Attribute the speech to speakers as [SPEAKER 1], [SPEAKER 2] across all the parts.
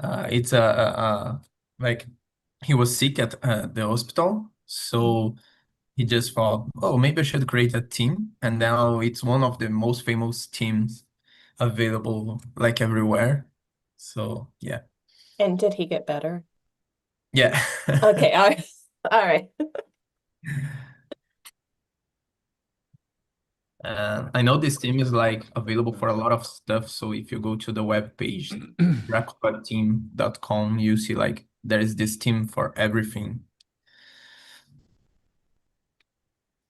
[SPEAKER 1] It's like he was sick at the hospital, so he just thought, oh, maybe I should create a team, and now it's one of the most famous teams available like everywhere. So yeah,
[SPEAKER 2] And did he get better?
[SPEAKER 1] yeah.
[SPEAKER 2] Okay, all right.
[SPEAKER 1] I know this team is like available for a lot of stuff. So if you go to the web page, draculateam.com, you see like there is this team for everything.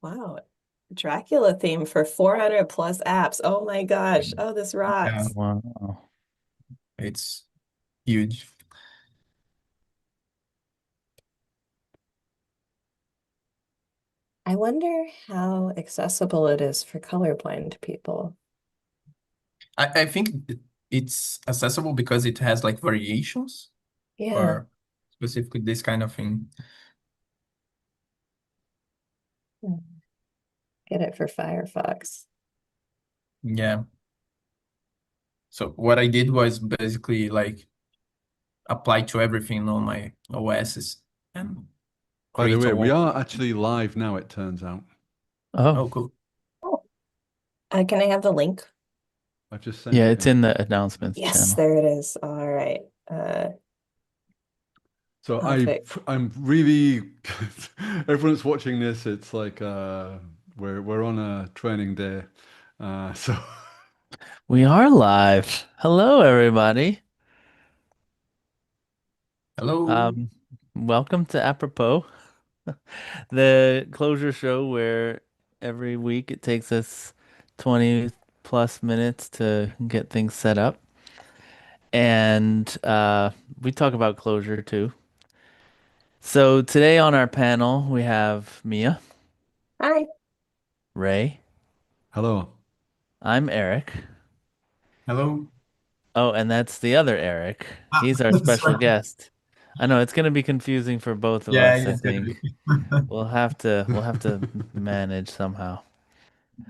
[SPEAKER 2] Wow. Dracula theme for 400 plus apps. Oh my gosh. Oh, this
[SPEAKER 1] Yeah,
[SPEAKER 2] rocks.
[SPEAKER 3] Wow.
[SPEAKER 1] it's huge.
[SPEAKER 2] I wonder how accessible it is for colorblind people.
[SPEAKER 1] I think it's accessible because it has like variations
[SPEAKER 2] Yeah.
[SPEAKER 1] for specifically this kind of thing.
[SPEAKER 2] Get it for Firefox.
[SPEAKER 1] Yeah. So what I did was basically like apply to everything on my OSs and
[SPEAKER 4] By the
[SPEAKER 1] create a
[SPEAKER 4] way, we
[SPEAKER 1] wall.
[SPEAKER 4] are actually live now, it turns out.
[SPEAKER 3] Oh,
[SPEAKER 1] Oh, cool.
[SPEAKER 2] Oh, can I have the link?
[SPEAKER 4] I've just sent
[SPEAKER 3] yeah,
[SPEAKER 4] it
[SPEAKER 3] it's
[SPEAKER 4] in.
[SPEAKER 3] in the announcements
[SPEAKER 2] Yes,
[SPEAKER 3] channel.
[SPEAKER 2] there it is. All right.
[SPEAKER 4] So
[SPEAKER 2] Perfect.
[SPEAKER 4] I'm really everyone's watching this. It's like we're on a training day. So
[SPEAKER 3] We are live. Hello, everybody.
[SPEAKER 1] Hello.
[SPEAKER 3] Um, Welcome to Apropos, the Clojure show where every week it takes us 20 plus minutes to get things set up. And we talk about Clojure too. So today on our panel, we have Mia,
[SPEAKER 2] Hi.
[SPEAKER 3] Ray,
[SPEAKER 4] hello.
[SPEAKER 3] I'm Eric.
[SPEAKER 1] Hello.
[SPEAKER 3] Oh, and that's the other Eric.
[SPEAKER 1] Ah,
[SPEAKER 3] He's our special
[SPEAKER 1] sorry.
[SPEAKER 3] guest. I know it's going to be confusing for both of
[SPEAKER 1] Yeah,
[SPEAKER 3] us, I
[SPEAKER 1] it's gonna be.
[SPEAKER 3] think. We'll have to manage somehow.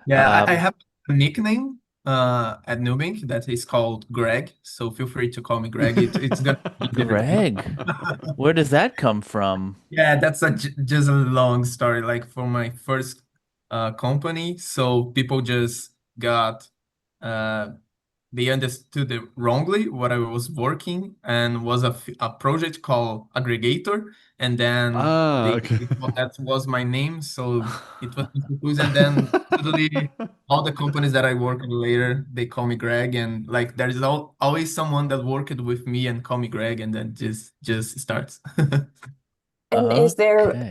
[SPEAKER 1] Yeah, I
[SPEAKER 3] Um,
[SPEAKER 1] have a nickname at Nubank that is called Greg, so feel free to call me Greg. It's gonna be easier.
[SPEAKER 3] Greg, where does that come from?
[SPEAKER 1] Yeah, that's just a long story. Like for my first company, so people just got uh they understood it wrongly what I was working and was a project called Aggregator, and then
[SPEAKER 4] Ah, okay.
[SPEAKER 1] they thought that was my name, so it was confused. And then suddenly, all the companies that I worked with later, they call me Greg, and like there's always someone that worked with me and call me Greg, and then just starts.
[SPEAKER 2] And
[SPEAKER 3] Okay.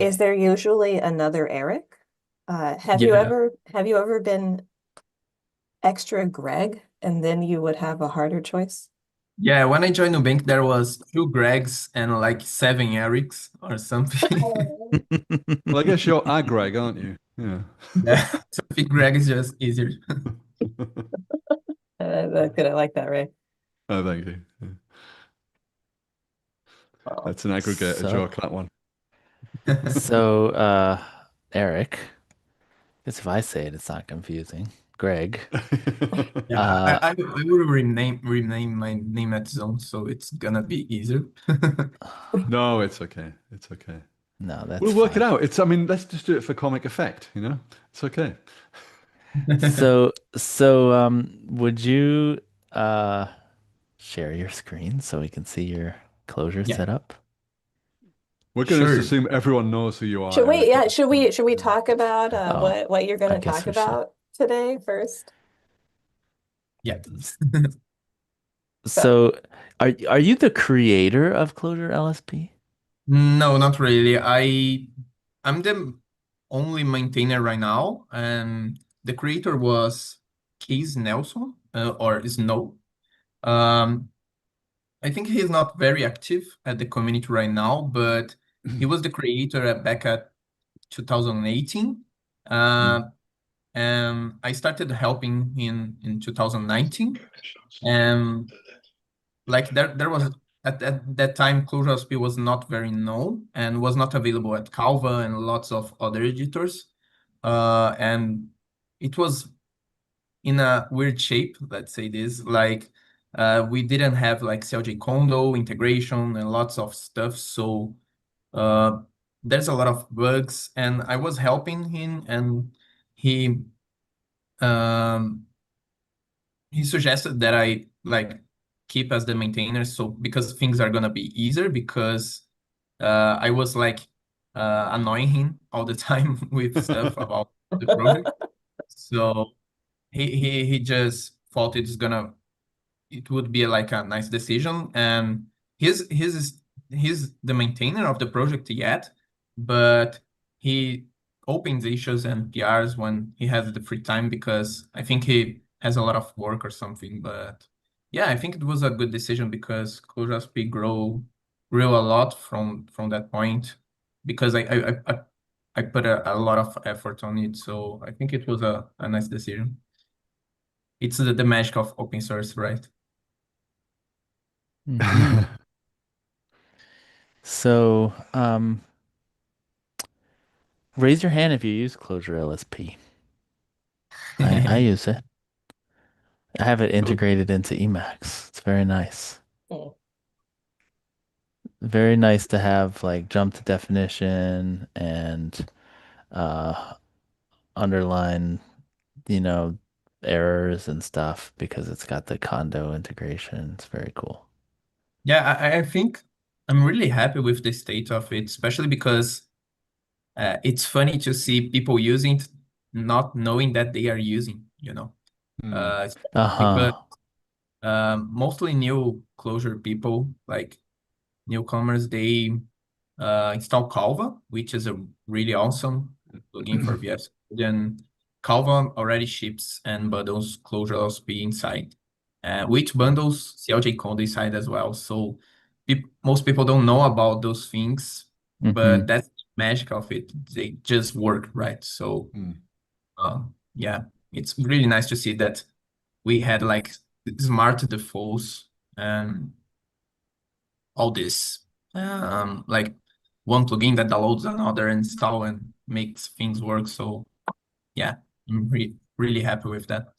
[SPEAKER 2] is there usually another Eric?
[SPEAKER 1] Yeah.
[SPEAKER 2] Have you ever been extra Greg and then you would have a harder choice?
[SPEAKER 1] Yeah, when I joined Nubank, there was two Gregs and like seven Erics or something.
[SPEAKER 2] Oh.
[SPEAKER 4] Well, I guess you're a Greg, aren't you? Yeah.
[SPEAKER 1] Yeah, so I think Greg is just easier.
[SPEAKER 2] That's good. I like that, Ray.
[SPEAKER 4] Oh, thank you. Yeah.
[SPEAKER 2] Oh.
[SPEAKER 4] That's an aggregator
[SPEAKER 3] So,
[SPEAKER 4] joke, that one.
[SPEAKER 3] so, Eric, guess if I say it, it's not confusing. Greg,
[SPEAKER 1] Yeah,
[SPEAKER 3] uh,
[SPEAKER 1] I will rename my name at Zone, so it's gonna be easier.
[SPEAKER 4] No, it's okay. It's okay.
[SPEAKER 3] no, that's
[SPEAKER 4] We'll work it
[SPEAKER 3] fine.
[SPEAKER 4] out. I mean, let's just do it for comic effect, you know? It's okay.
[SPEAKER 3] Would you uh share your screen so we can see your Clojure
[SPEAKER 1] Yeah,
[SPEAKER 3] setup?
[SPEAKER 4] We're going to just
[SPEAKER 1] sure.
[SPEAKER 4] assume everyone knows who you are, Eric.
[SPEAKER 2] Yeah, should we talk about
[SPEAKER 3] Oh,
[SPEAKER 2] what you're
[SPEAKER 3] I
[SPEAKER 2] going to
[SPEAKER 3] guess
[SPEAKER 2] talk
[SPEAKER 3] we should.
[SPEAKER 2] about today first?
[SPEAKER 1] Yeah.
[SPEAKER 2] So,
[SPEAKER 3] So, are you the creator of Clojure LSP?
[SPEAKER 1] No, not really. I'm the only maintainer right now, and the creator was Keith Nelson or Snow. Um, I think he's not very active at the community right now, but he was the creator back at 2018.
[SPEAKER 4] Mm.
[SPEAKER 1] Uh, and I started helping in 2019. And like there was at that time Clojure LSP was not very known and was not available at Canva and lots of other editors. And it was in a weird shape, let's say this, like We didn't have like CLJ Condo integration and lots of stuff. So uh, there's a lot of bugs, and I was helping him, and he um, he suggested that I like keep as the maintainer, so because things are gonna be easier because I was like annoying him all the time with stuff about the project. So he just thought it would be like a nice decision. And he's the maintainer of the project yet, but he opens issues and PRs when he has the free time because I think he has a lot of work or something. But yeah, I think it was a good decision because Clojure LSP grew a lot from that point because I put a lot of effort on it. So I think it was a nice decision. It's the magic of open source, right?
[SPEAKER 3] Hmm. So, raise your hand if you use Clojure LSP. I use it. I have it
[SPEAKER 1] Cool.
[SPEAKER 3] integrated into Emacs. It's very nice.
[SPEAKER 2] Hmm.
[SPEAKER 3] Very nice to have like jump to definition and uh underline, you know, errors and stuff because it's got the condo integration. It's very cool.
[SPEAKER 1] Yeah, I think I'm really happy with the state of it, especially because it's funny to see people using it, not knowing that they are using, you know.
[SPEAKER 4] Hmm.
[SPEAKER 1] Because
[SPEAKER 3] Uh-huh.
[SPEAKER 1] mostly new Clojure people, like newcomers, they install Calva, which is a really awesome plugin for VS Code. And Calva already ships and bundles Clojure LSP inside, which bundles CLJ Code inside as well. So most people don't know about those things,
[SPEAKER 3] Hmm.
[SPEAKER 1] but that's the magic of it. They just work, right? So
[SPEAKER 4] Hmm.
[SPEAKER 1] yeah, it's really nice to see that we had like smart defaults and all this. Like one plugin that downloads another install and makes things work. So yeah, I'm really happy with that.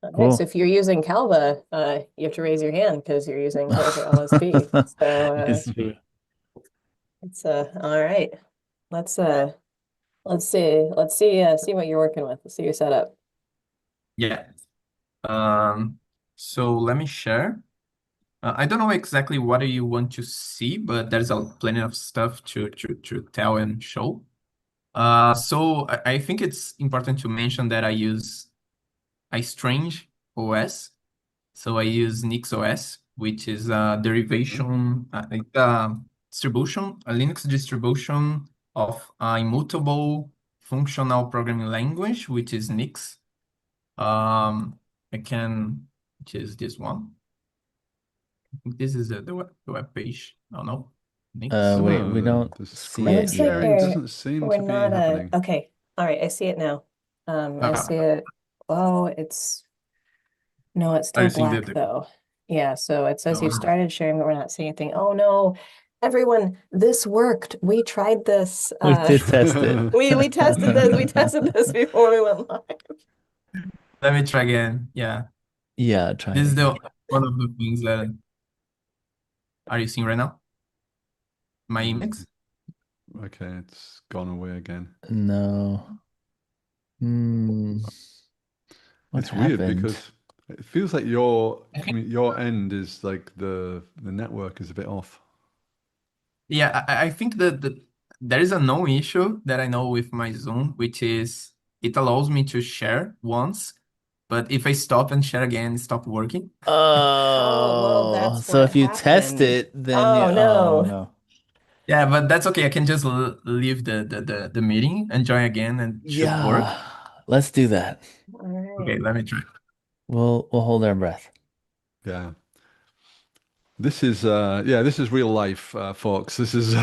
[SPEAKER 2] Okay, so
[SPEAKER 3] Cool.
[SPEAKER 2] if you're using Calva, you have to raise your hand because you're using Clojure LSP. So
[SPEAKER 3] It's true.
[SPEAKER 2] it's all right. Let's see what you're working with. Let's see your setup.
[SPEAKER 1] Yeah. Um, so let me share. I don't know exactly what you want to see, but there's a plenty of stuff to tell and show. So I think it's important to mention that I use a strange OS. So I use NixOS, which is a derivation, distribution, a Linux distribution of immutable functional programming language, which is Nix. I can choose this one. I think this is the web page. Oh no, Nix.
[SPEAKER 3] Wait, we
[SPEAKER 4] No,
[SPEAKER 3] don't
[SPEAKER 4] the
[SPEAKER 3] see
[SPEAKER 2] It
[SPEAKER 3] it
[SPEAKER 4] screen
[SPEAKER 2] looks like
[SPEAKER 3] yet.
[SPEAKER 4] sharing doesn't seem
[SPEAKER 2] we're
[SPEAKER 4] to be
[SPEAKER 2] not
[SPEAKER 4] happening.
[SPEAKER 2] okay. All right, I see it now. I
[SPEAKER 1] Uh,
[SPEAKER 2] see it. Oh, it's no, it's
[SPEAKER 1] are
[SPEAKER 2] still
[SPEAKER 1] you seeing
[SPEAKER 2] black though. Yeah, so it says you
[SPEAKER 1] no.
[SPEAKER 2] started sharing, but we're not seeing anything. Oh no, everyone, this worked. We tried this.
[SPEAKER 3] We did test it.
[SPEAKER 2] We tested this. We tested this before we went live.
[SPEAKER 1] Let me try again. Yeah,
[SPEAKER 3] Yeah, try
[SPEAKER 1] this
[SPEAKER 3] it
[SPEAKER 1] is
[SPEAKER 3] again.
[SPEAKER 1] the one of the things that are you seeing right now? My
[SPEAKER 4] Mm,
[SPEAKER 1] Emacs.
[SPEAKER 4] okay, it's gone away again.
[SPEAKER 3] No. Hmm. What
[SPEAKER 4] It's weird
[SPEAKER 3] happened?
[SPEAKER 4] because it feels like your end is like the network is a bit off.
[SPEAKER 1] Yeah, I think that there is a known issue that I know with my Zoom, which is it allows me to share once, but if I stop and share again, it stop working.
[SPEAKER 2] Oh, well,
[SPEAKER 3] Oh,
[SPEAKER 2] that's
[SPEAKER 3] so
[SPEAKER 2] what
[SPEAKER 3] if you test
[SPEAKER 2] happened.
[SPEAKER 3] it, then you,
[SPEAKER 2] Oh
[SPEAKER 3] oh
[SPEAKER 2] no.
[SPEAKER 3] no.
[SPEAKER 1] Yeah, but that's okay. I can just leave the meeting and join again and should work.
[SPEAKER 3] Yeah, let's do that.
[SPEAKER 2] All right.
[SPEAKER 1] Okay, let me try.
[SPEAKER 3] We'll hold our breath.
[SPEAKER 4] Yeah. This is real life, folks. This is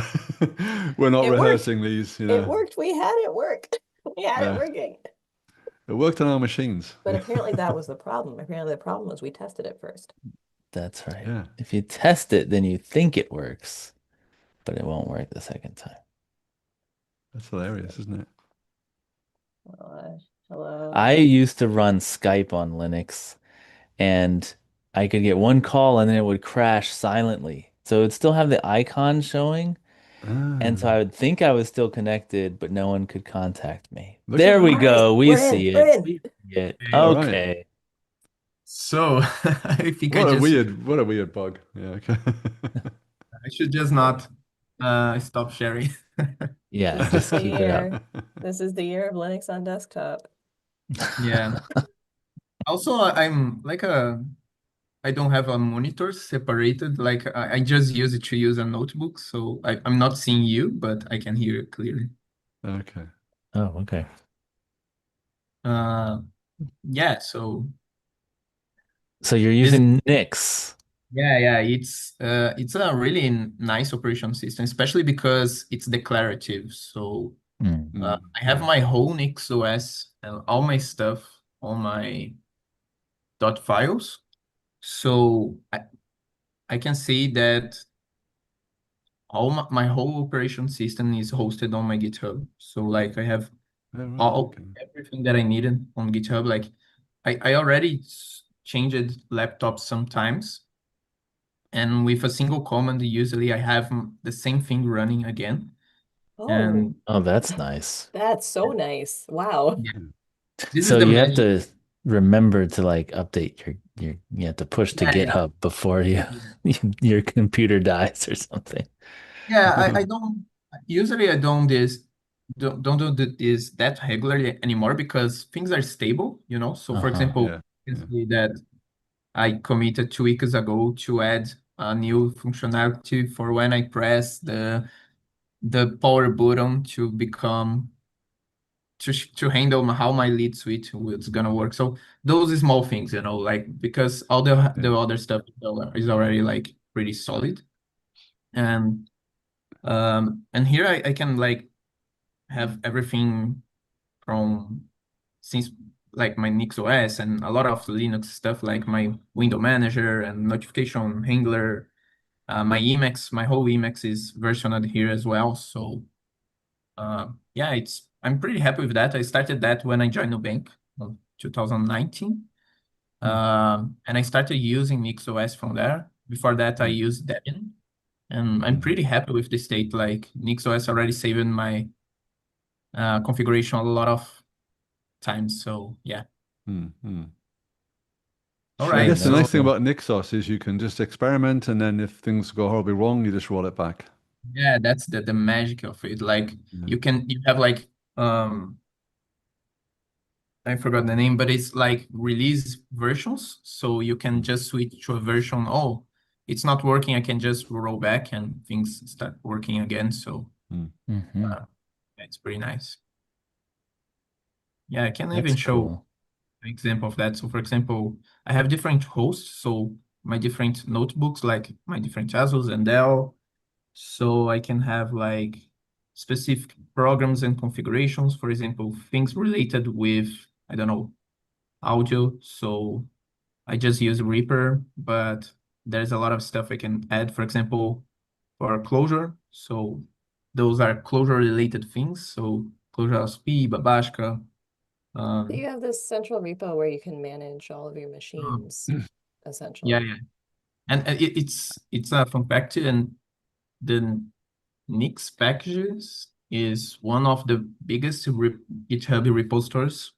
[SPEAKER 4] we're not
[SPEAKER 2] It worked.
[SPEAKER 4] rehearsing these,
[SPEAKER 2] It worked. We had it work. We had it
[SPEAKER 4] Yeah.
[SPEAKER 2] working.
[SPEAKER 4] It worked on our machines.
[SPEAKER 2] But apparently that was the problem. Apparently the problem was we tested it first.
[SPEAKER 3] That's right.
[SPEAKER 4] Yeah.
[SPEAKER 3] If you test it, then you think it works, but it won't work the second time.
[SPEAKER 4] That's hilarious, isn't it?
[SPEAKER 2] Uh, hello.
[SPEAKER 3] I used to run Skype on Linux, and I could get one call and then it would crash silently. So it would still have the icon showing, and so
[SPEAKER 4] Ah,
[SPEAKER 3] I would think I was still connected, but no one could contact me.
[SPEAKER 4] look at
[SPEAKER 3] There we
[SPEAKER 2] All
[SPEAKER 4] that.
[SPEAKER 2] right,
[SPEAKER 3] go. We
[SPEAKER 2] we're in.
[SPEAKER 3] see
[SPEAKER 2] We're
[SPEAKER 3] it.
[SPEAKER 2] in.
[SPEAKER 3] We see it.
[SPEAKER 4] All
[SPEAKER 1] Okay.
[SPEAKER 4] right.
[SPEAKER 3] Okay.
[SPEAKER 1] So I think I
[SPEAKER 4] What a weird bug. Yeah, okay.
[SPEAKER 1] should just not stop sharing.
[SPEAKER 3] Yeah,
[SPEAKER 2] This is
[SPEAKER 3] just
[SPEAKER 2] the
[SPEAKER 3] keep it up.
[SPEAKER 2] year. This is the year of Linux on desktop.
[SPEAKER 1] Yeah. Also, I'm like I don't have a monitor separated. Like I just use it to use a notebook, so I'm not seeing you, but I can hear you clearly.
[SPEAKER 4] Okay.
[SPEAKER 3] Oh, okay.
[SPEAKER 1] Uh, yeah. So
[SPEAKER 3] So you're
[SPEAKER 1] this,
[SPEAKER 3] using Nix.
[SPEAKER 1] yeah, it's a really nice operation system, especially because it's declarative. So
[SPEAKER 3] Hmm.
[SPEAKER 1] I have my whole NixOS and all my stuff on my dot files. So I can see that all my whole operation system is hosted on my GitHub. So like I have
[SPEAKER 4] All right.
[SPEAKER 1] all
[SPEAKER 4] Okay.
[SPEAKER 1] everything that I needed on GitHub. Like I already changed laptops sometimes, and with a single command, usually I have the same thing running again.
[SPEAKER 2] Oh,
[SPEAKER 1] And
[SPEAKER 3] Oh, that's nice.
[SPEAKER 2] that's so nice. Wow.
[SPEAKER 1] yeah,
[SPEAKER 4] Hmm.
[SPEAKER 1] this is
[SPEAKER 3] So
[SPEAKER 1] the
[SPEAKER 3] you have
[SPEAKER 1] magic.
[SPEAKER 3] to remember to like update you have to push to
[SPEAKER 1] Yeah,
[SPEAKER 3] GitHub before you
[SPEAKER 1] yeah.
[SPEAKER 3] your computer dies or something.
[SPEAKER 1] Yeah, I don't usually I don't this don't do this that regularly anymore because things are stable, you know. So for
[SPEAKER 3] Uh-huh.
[SPEAKER 1] example,
[SPEAKER 4] Yeah.
[SPEAKER 1] you
[SPEAKER 4] Yeah.
[SPEAKER 1] can see that I committed 2 weeks ago to add a new functionality for when I press the power button to become to handle how my lead switch is gonna work. So those small things, you know, like because all the
[SPEAKER 4] Yeah.
[SPEAKER 1] other stuff is already like pretty solid. And and here I can like have everything from since like my NixOS and a lot of Linux stuff like my window manager and notification handler. My Emacs, my whole Emacs is versioned here as well. So yeah, I'm pretty happy with that. I started that when I joined Nubank in 2019.
[SPEAKER 3] Hmm.
[SPEAKER 1] And I started using NixOS from there. Before that, I
[SPEAKER 4] Mm.
[SPEAKER 1] used Debian. And I'm
[SPEAKER 4] Mhm.
[SPEAKER 1] pretty happy with the state. Like NixOS already saved my configuration a lot of times. So yeah.
[SPEAKER 4] Mm.
[SPEAKER 1] All
[SPEAKER 4] I
[SPEAKER 3] Sure,
[SPEAKER 1] right.
[SPEAKER 4] guess the
[SPEAKER 3] no.
[SPEAKER 4] nice
[SPEAKER 1] So
[SPEAKER 4] thing about NixOS is you can just experiment, and then if things go horribly wrong, you just roll it back.
[SPEAKER 1] yeah, that's the magic of it. Like
[SPEAKER 4] Yeah.
[SPEAKER 1] you have like I forgot the name, but it's like release versions. So you can
[SPEAKER 4] Mm.
[SPEAKER 1] just switch to a version. Oh, it's not working. I can just roll back and things start working again. So
[SPEAKER 4] Mm.
[SPEAKER 3] Hmm.
[SPEAKER 1] uh, it's pretty nice. Yeah, I can
[SPEAKER 3] That's
[SPEAKER 1] even show
[SPEAKER 3] cool.
[SPEAKER 1] an example of that. So for example, I have different hosts. So my different notebooks, like my different Asus and Dell. So I can have like specific programs and configurations. For example, things related with, I don't know, audio. So I just use Reaper, but there's a lot of stuff I can add, for example, for Clojure. So those are Clojure related things. So Clojure LSP, Babashka.
[SPEAKER 2] So you
[SPEAKER 1] Um,
[SPEAKER 2] have this central repo where you can manage all of your
[SPEAKER 1] uh,
[SPEAKER 2] machines,
[SPEAKER 1] yeah,
[SPEAKER 2] essentially.
[SPEAKER 1] yeah. And it's a fun fact too. And the Nix packages is one of the biggest GitHub repositories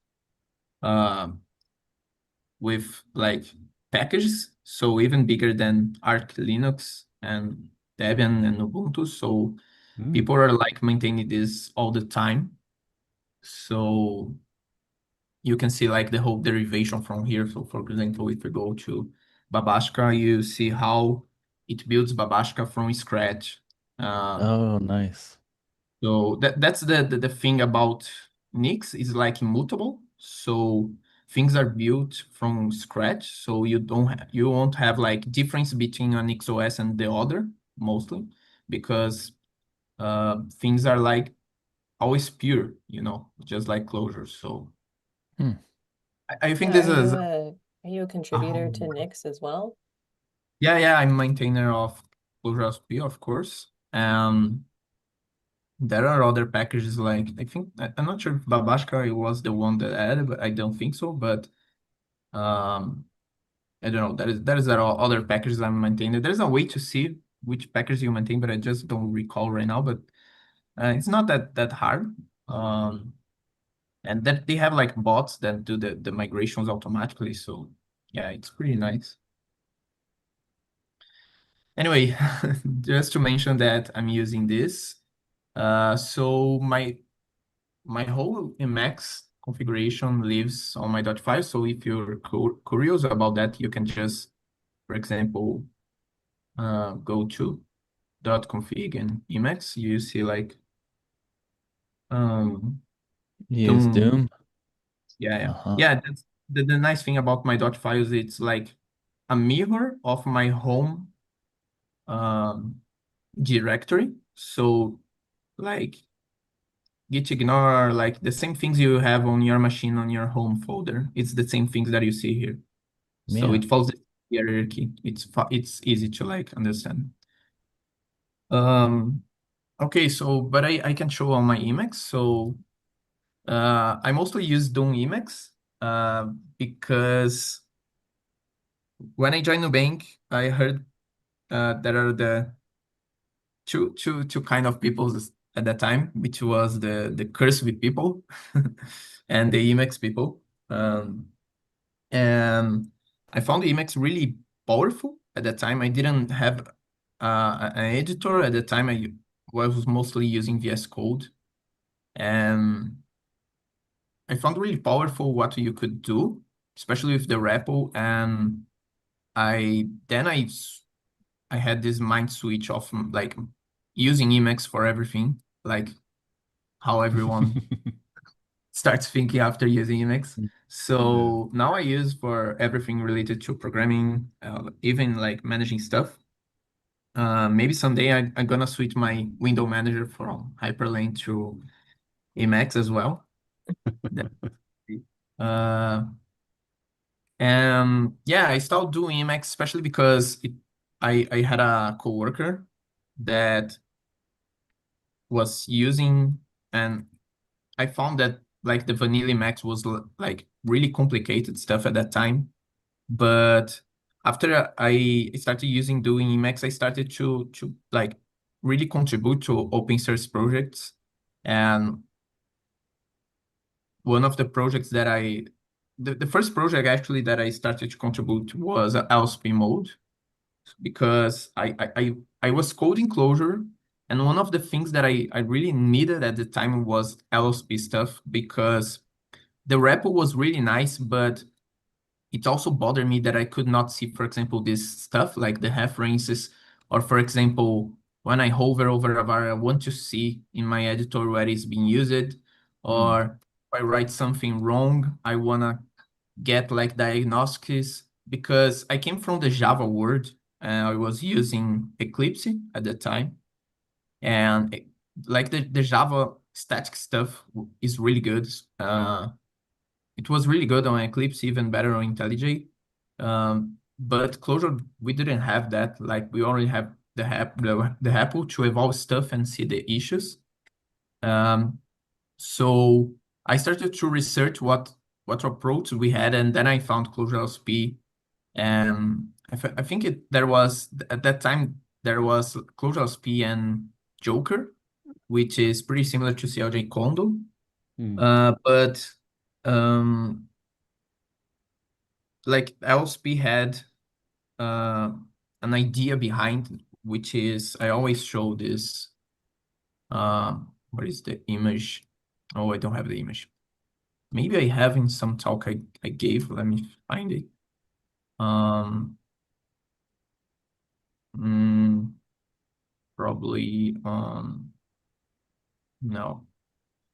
[SPEAKER 1] with like packages, so even bigger than Arch Linux and Debian and Ubuntu. So
[SPEAKER 4] Mm.
[SPEAKER 1] people are like maintaining this all the time. So you can see like the whole derivation from here. So for example, if you go to Babashka, you see how it builds Babashka from scratch. Um,
[SPEAKER 3] Oh, nice.
[SPEAKER 1] So that's the thing about Nix is like immutable. So things are built from scratch. So you won't have like difference between an NixOS and the other mostly because things are like always pure, you know, just like Clojure. So
[SPEAKER 3] Hmm.
[SPEAKER 1] I think
[SPEAKER 2] Yeah,
[SPEAKER 1] this is
[SPEAKER 2] are you a
[SPEAKER 1] a
[SPEAKER 2] contributor
[SPEAKER 1] whole
[SPEAKER 2] to Nix as well?
[SPEAKER 1] yeah, I'm maintainer of Clojure LSP, of course. There are other packages like I think I'm not sure if Babashka was the one that added, but I don't think so. But um, I don't know. That is all other packages I'm maintaining. There's a way to see which package you maintain, but I just don't recall right now. But it's not that hard. And that they have like bots that do the migrations automatically. So yeah, it's pretty nice. Anyway, just to mention that I'm using this. So my whole Emacs configuration lives on my .file. So if you're curious about that, you can just, for example, go to .config and Emacs. You see like
[SPEAKER 3] Use Doom.
[SPEAKER 1] Yeah.
[SPEAKER 3] Uh-huh.
[SPEAKER 1] Yeah, that's the nice thing about my files. It's like a mirror of my home um, directory. So like git ignore, like the same things you have on your machine on your home folder. It's the same things that you see here. So
[SPEAKER 3] Yeah.
[SPEAKER 1] it follows the hierarchy. It's easy to like understand. Okay, so but I can show on my Emacs. So I mostly use Doom Emacs because when I joined Nubank, I heard there are the two kind of people at that time, which was the curse with people and the Emacs people. And I found the Emacs really powerful at that time. I didn't have an editor at the time. I was mostly using VS Code, and I found really powerful what you could do, especially with the REPL. And I had this mind switch of like using Emacs for everything, like how everyone starts thinking after using Emacs.
[SPEAKER 3] Mm.
[SPEAKER 1] So now I use for everything related to programming, even like managing stuff. Maybe someday I'm gonna switch my window manager from Hyperlane to Emacs as well. Uh, and yeah, I started doing Emacs especially because I had a coworker that was using, and I found that like the vanilla Emacs was like really complicated stuff at that time. But after I started doing Emacs, I started to like really contribute to open source projects. And one of the projects that the first project actually that I started to contribute was LSP mode, because I was coding Clojure, and one of the things that I really needed at the time was LSP stuff, because the REPL was really nice, but it also bothered me that I could not see, for example, this stuff like the references, or for example, when I hover over a var, I want to see in my editor where it's being used, or if I write something wrong, I wanna get like diagnostics, because I came from the Java world and I was using Eclipse at the time, and like the Java static stuff is really good. It was really good on Eclipse, even better on IntelliJ. But Clojure, we didn't have that. Like we only have the Apple to evolve stuff and see the issues. So I started to research what approach we had, and then I found Clojure LSP. And I think there was at that time there was Clojure LSP and Joker, which is pretty similar to CLJ Condo. But like LSP had uh, an idea behind, which is I always show this. What is the image? Oh, I don't have the image. Maybe I have in some talk I gave. Let me find it. Mm, Probably no.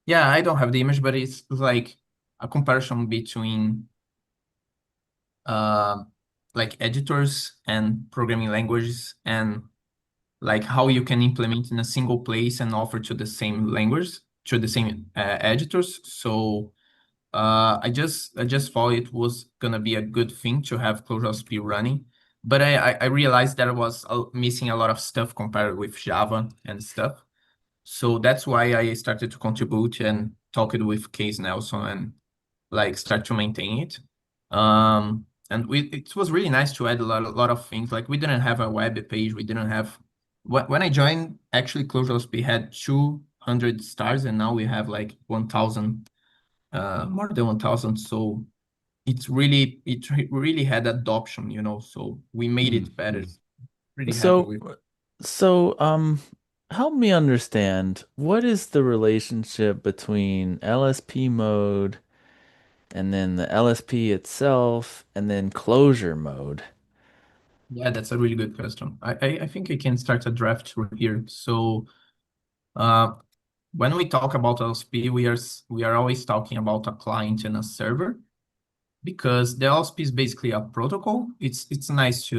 [SPEAKER 1] Yeah, I don't have the image, but it's like a comparison between uh, like editors and programming languages, and like how you can implement in a single place and offer to the same language, to the same editors. So I just thought it was gonna be a good thing to have Clojure LSP running, but I realized that I was missing a lot of stuff compared with Java and stuff. So that's why I started to contribute and talked with Case Nelson and like start to maintain it. And it was really nice to add a lot of things. Like we didn't have a web page. We didn't have when I joined, actually Clojure LSP had 200 stars, and now we have like 1,000, more than 1,000. So it really had adoption, so we made
[SPEAKER 4] Mm,
[SPEAKER 1] it better.
[SPEAKER 4] mm.
[SPEAKER 1] Pretty happy
[SPEAKER 3] So,
[SPEAKER 1] with.
[SPEAKER 3] help me understand, what is the relationship between LSP mode and then the LSP itself and then closure mode?
[SPEAKER 1] Yeah, that's a really good question. I think I can start a draft through here. So uh, when we talk about LSP, we are always talking about a client and a server, because the LSP is basically a protocol. It's nice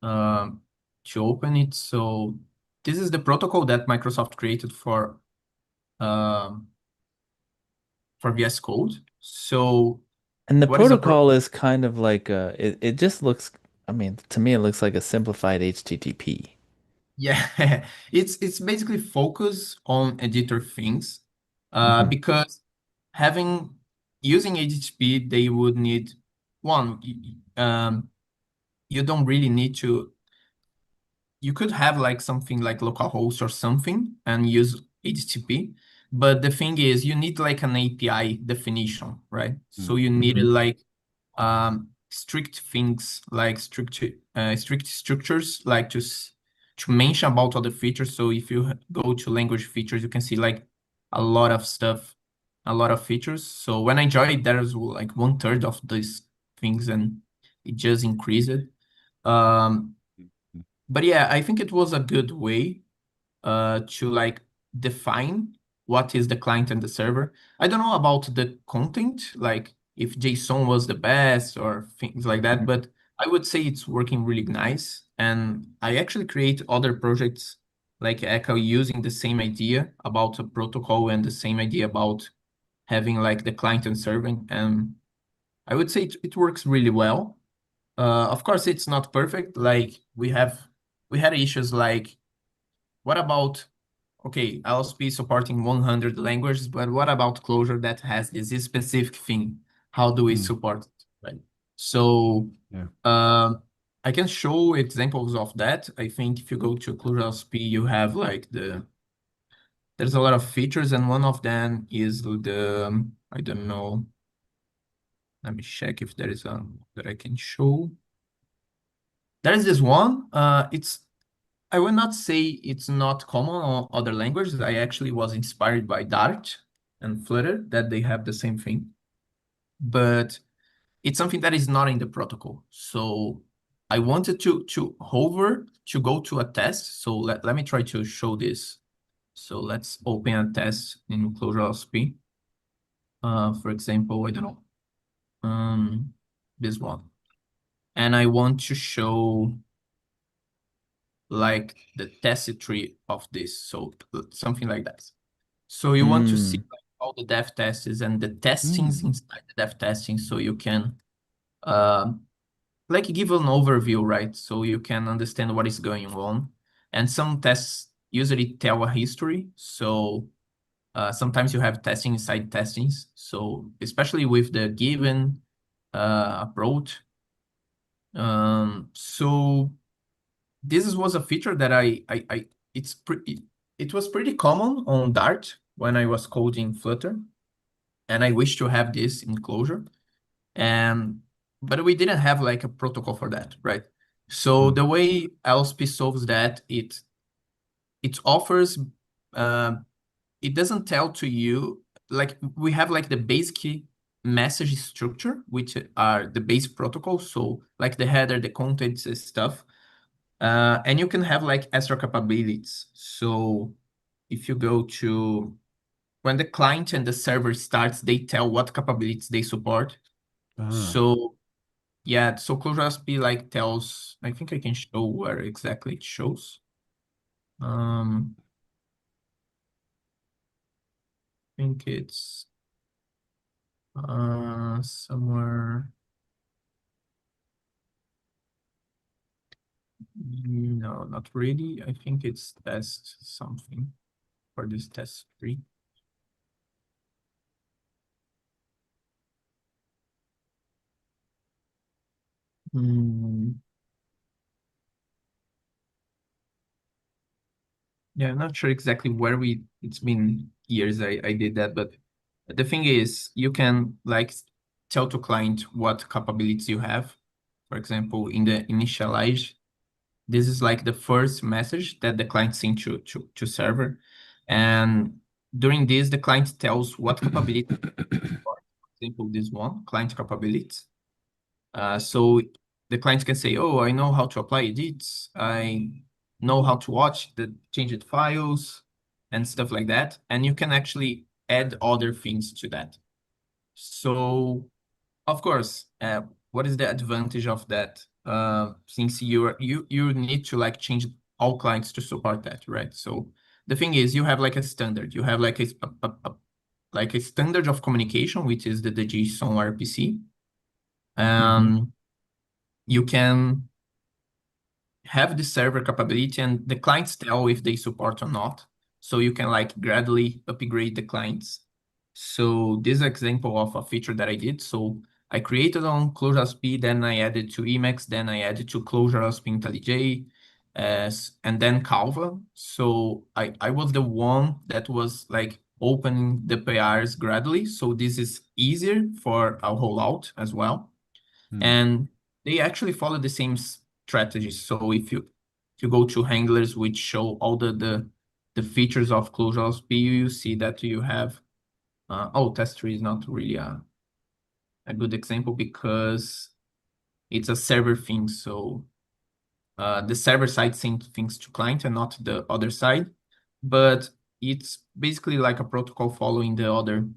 [SPEAKER 1] um, to open it. So this is the protocol that Microsoft created um, for VS Code. So
[SPEAKER 3] And the
[SPEAKER 1] what is a pro?
[SPEAKER 3] protocol is kind of like it just looks, I mean, to me it looks like a simplified HTTP.
[SPEAKER 1] Yeah, it's basically focus on editor things,
[SPEAKER 3] Mhm.
[SPEAKER 1] because having using HTTP, they would need one. You don't really need to. You could have like something like localhost or something and use HTTP, but the thing is, you need like an API definition, right? So
[SPEAKER 4] Mm.
[SPEAKER 1] you need
[SPEAKER 3] Mhm.
[SPEAKER 1] like strict things, like strict structures, like to mention about all the features. So if you go to language features, you can see like a lot of stuff, a lot of features. So when I joined, there was like 1/3 of these things, and it just increased. Um,
[SPEAKER 4] Mm.
[SPEAKER 1] but yeah, I think it was a good way to like define what is the client and the server. I don't know about the content, like if JSON was the best or things like that,
[SPEAKER 3] Mhm.
[SPEAKER 1] but I would say it's working really nice. And I actually create other projects like Echo using the same idea about a protocol and the same idea about having like the client and server. And I would say it works really well. Of course, it's not perfect. Like we had issues like, what about, okay, LSP supporting 100 languages, but what about Clojure that has this specific thing? How do we
[SPEAKER 4] Mm.
[SPEAKER 1] support it, right? So
[SPEAKER 4] Yeah.
[SPEAKER 1] I can show examples of that. I think if you go to Clojure LSP, you have like there's a lot of features, and one of them is I don't know, let me check if there is a that I can show. There is this one. I will not say it's not common on other languages. I actually was inspired by Dart and Flutter, that they have the same thing, but it's something that is not in the protocol. So I wanted to hover to go to a test. So let me try to show this. So let's open a test in Clojure LSP. For example, I don't know, this one. And I want to show like the test tree of this. So something like that. So you want to see
[SPEAKER 3] Mm.
[SPEAKER 1] like, all the dev tests and the testings
[SPEAKER 4] Mm.
[SPEAKER 1] inside the dev testing, so you can um, like give an overview, right? So you can understand what is going on. And some tests usually tell a history. So sometimes you have testing inside testings. So especially with the given approach. So was a feature that it was pretty common on Dart when I was coding Flutter, and I wish to have this in Clojure. And but we didn't have like a protocol for that, right? So
[SPEAKER 4] Mm.
[SPEAKER 1] the way LSP solves that, it offers uh, it doesn't tell to you, like we have like the basic message structure, which are the base protocol. So like the header, the contents and stuff. And you can have like extra capabilities. So if you go to when the client and the server starts, they tell what capabilities they support.
[SPEAKER 4] Ah.
[SPEAKER 1] So yeah, so Clojure LSP like tells, I think I can show where exactly it shows. I think it's somewhere. No, not really. I think it's test something for this test tree. Mm, yeah, I'm not sure exactly where it's been years I did that, but the thing is, you can like tell to client what capabilities you have. For example, in the initialize, this is like the first message that the client sent to server. And during this, the client tells what capability, for example, this one, client capabilities. So the client can say, oh, I know how to apply edits. I know how to watch the changed files and stuff like that. And you can actually add other things to that. So of course, what is the advantage of that? Since you need to like change all clients to support that, right? So the thing is, you have like a standard. You have like like a standard of communication, which is the JSON RPC. You can have the server capability and the clients tell if they support or not. So you can like gradually upgrade the clients. So this is an example of a feature that I did. So I created on Clojure LSP, then I added to Emacs, then I added to Clojure LSP IntelliJ, and then Calva. So I was the one that was like opening the PRs gradually. So this is easier for a rollout as well. And they actually follow the same strategy. So if you go to handlers which show all the features of Clojure LSP, you see that you have test tree is not really a good example because it's a server thing. So the server side sends things to client and not the other side. But it's basically like a protocol following the other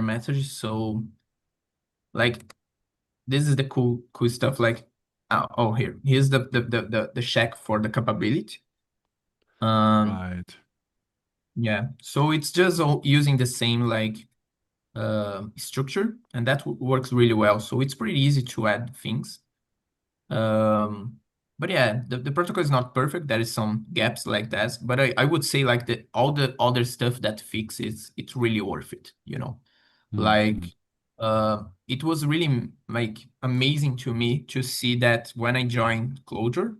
[SPEAKER 1] messages. So like this is the cool stuff. Like here's the check for the capability.
[SPEAKER 4] Right.
[SPEAKER 1] Yeah, so it's just all using the same like structure, and that works really well. So it's pretty easy to add things. But yeah, the protocol is not perfect. There is some gaps like that, but I would say like all the other stuff that fixes it's really worth it, you know. Like it was really like amazing to me to see that when I joined Clojure,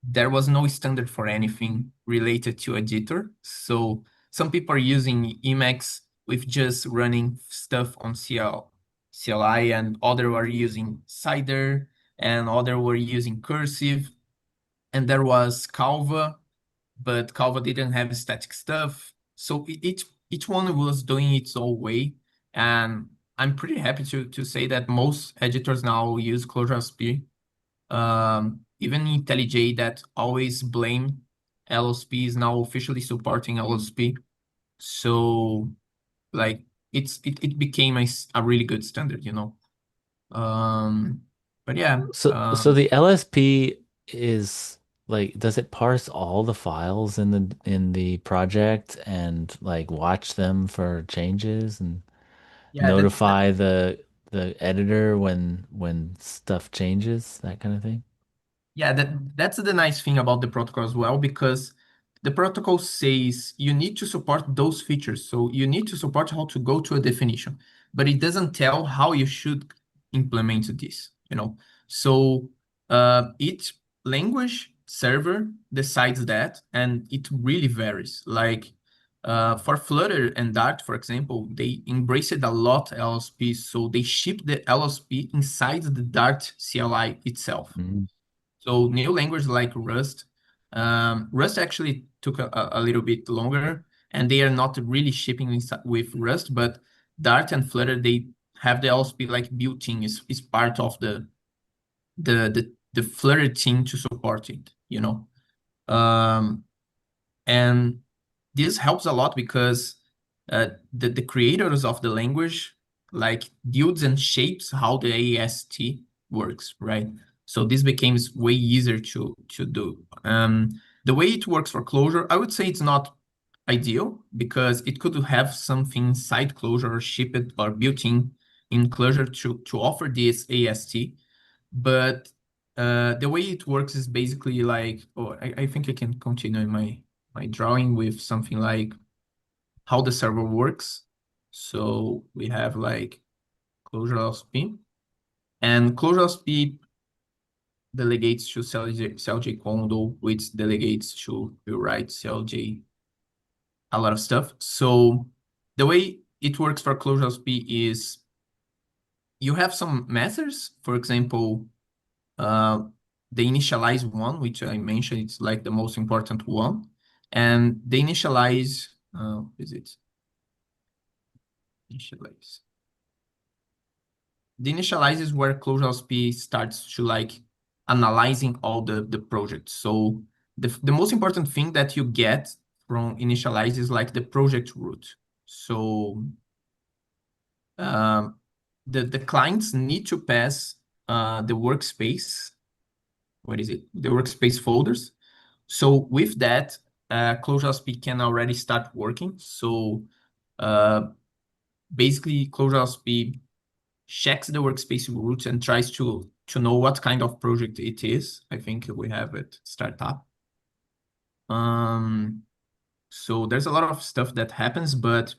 [SPEAKER 1] there was no standard for anything related to editor. So some people are using Emacs with just running stuff on CLI, and other were using Cider, and other were using Cursive, and there was Calva, but Calva didn't have static stuff. So each one was doing its own way, and I'm pretty happy to say that most editors now use Clojure LSP. Even IntelliJ that always blame LSP is now officially supporting LSP. So like it became a really good standard, you know. Um, but yeah,
[SPEAKER 3] So the LSP is like, does it parse all the files in the project and like watch them for changes and
[SPEAKER 1] yeah, that
[SPEAKER 3] notify the editor when stuff changes, that kind of thing?
[SPEAKER 1] Yeah, that's the nice thing about the protocol as well, because the protocol says you need to support those features. So you need to support how to go to a definition, but it doesn't tell how you should implement this, you know. So each language server decides that, and it really varies. Like for Flutter and Dart, for example, they embraced a lot LSP, so they ship the LSP inside the Dart CLI itself.
[SPEAKER 3] Mhm.
[SPEAKER 1] So new language like Rust, Rust actually took a little bit longer, and they are not really shipping with Rust, but Dart and Flutter, they have the LSP like built in, is part of the Flutter team to support it, you know. Um, and this helps a lot because the creators of the language like builds and shapes how the AST works, right? So this becomes way easier to do. The way it works for Clojure, I would say it's not ideal because it could have something inside Clojure or ship it or built in Clojure to offer this AST. But the way it works is basically like, I think I can continue in my drawing with something like how the server works. So we have like Clojure LSP, And Clojure LSP delegates to CLJ Condo, which delegates to rewrite CLJ, a lot of stuff. So the way it works for Clojure LSP is you have some methods. For example, the initialize one, which I mentioned, it's like the most important one. And the initialize, is it? Initialize. The initialize is where Clojure LSP starts to like analyzing all the projects. So the most important thing that you get from initialize is like the project root. So the clients need to pass the workspace. What is it? The workspace folders. So with that, Clojure LSP can already start working. So basically, Clojure LSP checks the workspace root and tries to know what kind of project it is. I think we have it startup. So there's a lot of stuff that happens, but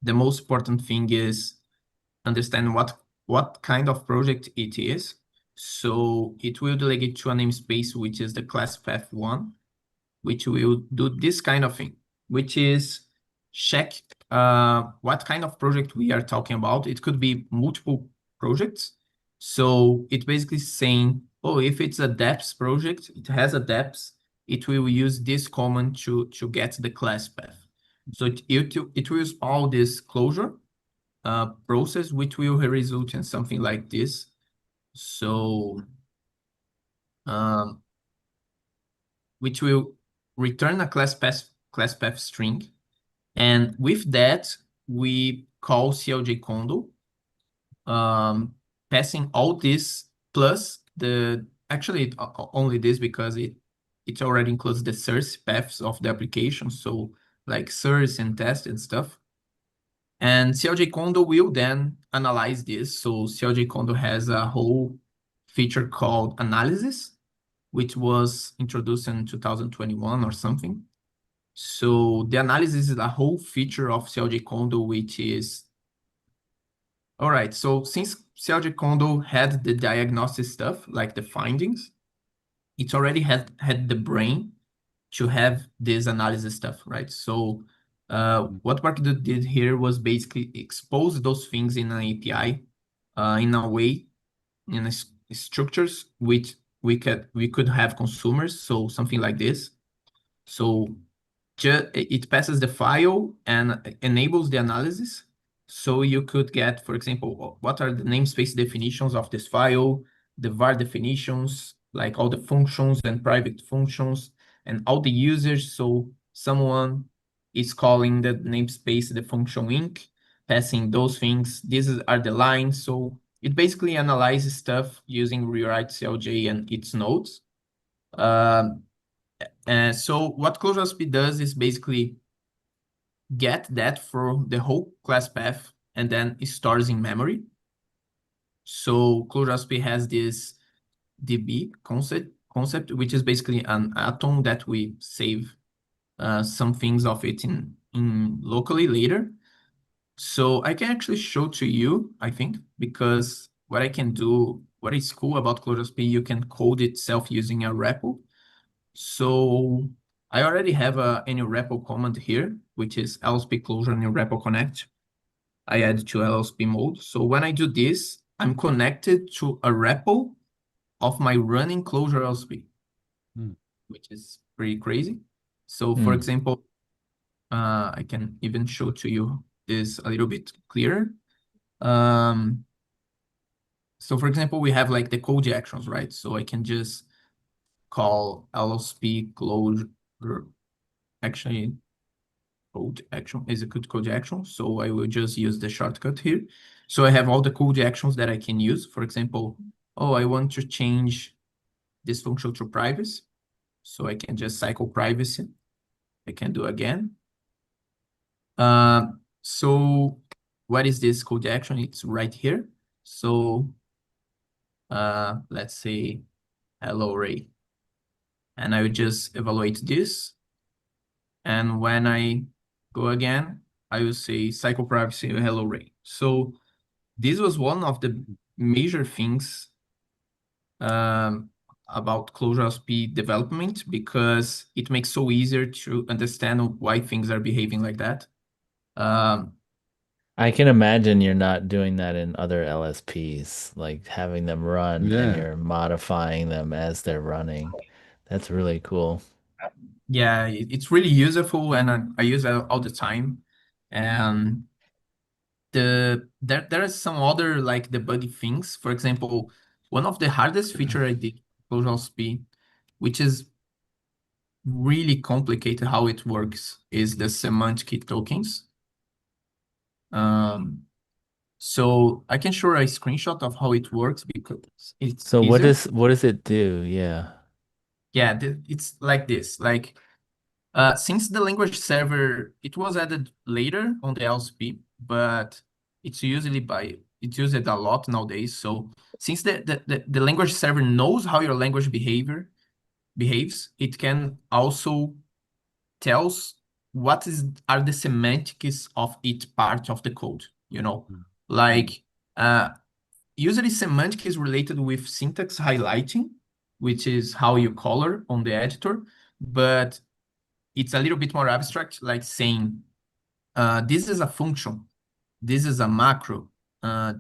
[SPEAKER 1] the most important thing is understand what kind of project it is. So it will delegate to a namespace, which is the class path1, which will do this kind of thing, which is check what kind of project we are talking about. It could be multiple projects. So it basically saying, oh, if it's a depth project, it has a depth, it will use this command to get the class path. So it will spawn this Clojure process, which will result in something like this. So which will return a class path string. And with that, we call CLJ Condo, passing all this plus actually only this because it already includes the source paths of the application. So like source and test and stuff. And CLJ Condo will then analyze this. So CLJ Condo has a whole feature called analysis, which was introduced in 2021 or something. So the analysis is a whole feature of CLJ Condo, which is, all right, so since CLJ Condo had the diagnostic stuff, like the findings, it already had the brain to have this analysis stuff, right? So what Mark did here was basically expose those things in an API in a way, in structures which we could have consumers, so something like this. So it passes the file and enables the analysis. So you could get, for example, what are the namespace definitions of this file, the var definitions, like all the functions and private functions, and all the users. So someone is calling the namespace the function inc, passing those things. These are the lines. So it basically analyzes stuff using rewrite CLJ and its nodes. So what Clojure LSP does is basically get that for the whole class path and then it stores in memory. So Clojure LSP has this DB concept, which is basically an atom that we save some things of it in locally later. So I can actually show to you, I think, because what I can do, what is cool about Clojure LSP, you can code itself using a REPL. So I already have a new REPL command here, which is LSP Clojure new REPL connect. I add to LSP mode. So when I do this, I'm connected to a REPL of my running Clojure LSP, which is pretty crazy. So for example, I can even show to you this a little bit clearer. So for example, we have like the code actions, right? So I can just call LSP Clojure, actually code action, execute code action. So I will just use the shortcut here. So I have all the code actions that I can use. For example, oh, I want to change this function to privacy. So I can just cycle privacy. I can do again. So what is this code action? It's right here. So let's say hello Ray. And I will just evaluate this. And when I go again, I will say cycle privacy hello Ray. So this was one of the major things about Clojure LSP development because it makes so easier to understand why things are behaving like that.
[SPEAKER 3] I can imagine you're not doing that in other LSPs, like having them run and
[SPEAKER 4] Yeah.
[SPEAKER 3] you're modifying them as they're running. That's really cool.
[SPEAKER 1] Yeah, it's really useful, and I use it all the time. And there are some other like debugging things. For example, one of the hardest feature I did Clojure LSP, which is really complicated how it works, is the semantic tokens. So I can show a screenshot of how it works because it's
[SPEAKER 3] So
[SPEAKER 1] easier.
[SPEAKER 3] what does it do? Yeah.
[SPEAKER 1] Yeah, it's like this. Like since the language server, it was added later on the LSP, but it's used a lot nowadays. So since the language server knows how your language behaves, it can also tells what are the semantics of each part of the code, you know? Like usually semantic is related with syntax highlighting, which is how you color on the editor, but it's a little bit more abstract, like saying, this is a function, this is a macro,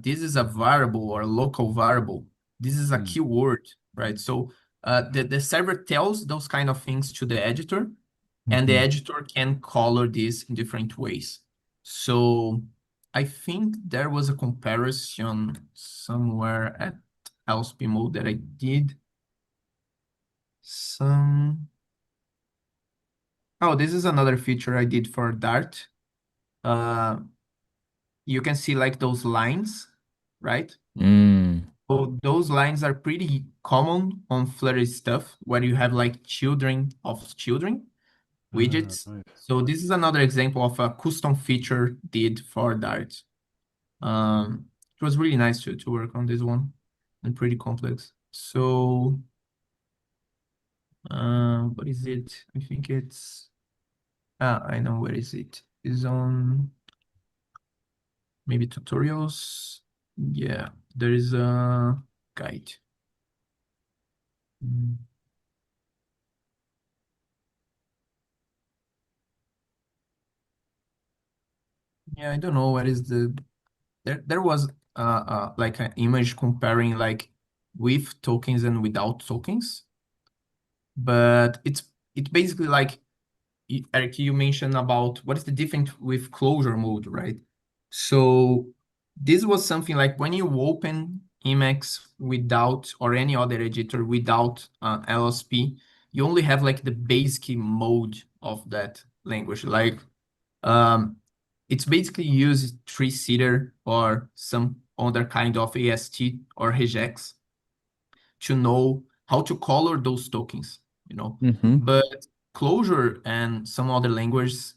[SPEAKER 1] this is a variable or local variable, this is a keyword, right? So the server tells those kind of things to the editor, and the
[SPEAKER 3] Mhm.
[SPEAKER 1] editor can color this in different ways. So I think there was a comparison somewhere at LSP mode that I did. Oh, this is another feature I did for Dart. You can see like those lines, right?
[SPEAKER 3] Mm.
[SPEAKER 1] So those lines are pretty common on Flutter stuff where you have like children of children widgets.
[SPEAKER 4] Right.
[SPEAKER 1] So this is another example of a custom feature did for Dart. It was really nice to work on this one and pretty complex. So what is it? I think it's I know where is it. It's on maybe tutorials. Yeah, there is a guide. Mm. Yeah, I don't know what is there was like an image comparing like with tokens and without tokens, but it's basically like Eric, you mentioned about what is the difference with Clojure mode, right? So this was something like when you open Emacs without or any other editor without LSP, you only have like the basic mode of that language. Like um, it's basically use tree-seeder or some other kind of AST or regex to know how to color those tokens, you know.
[SPEAKER 3] Hmm.
[SPEAKER 1] But Clojure and some other languages,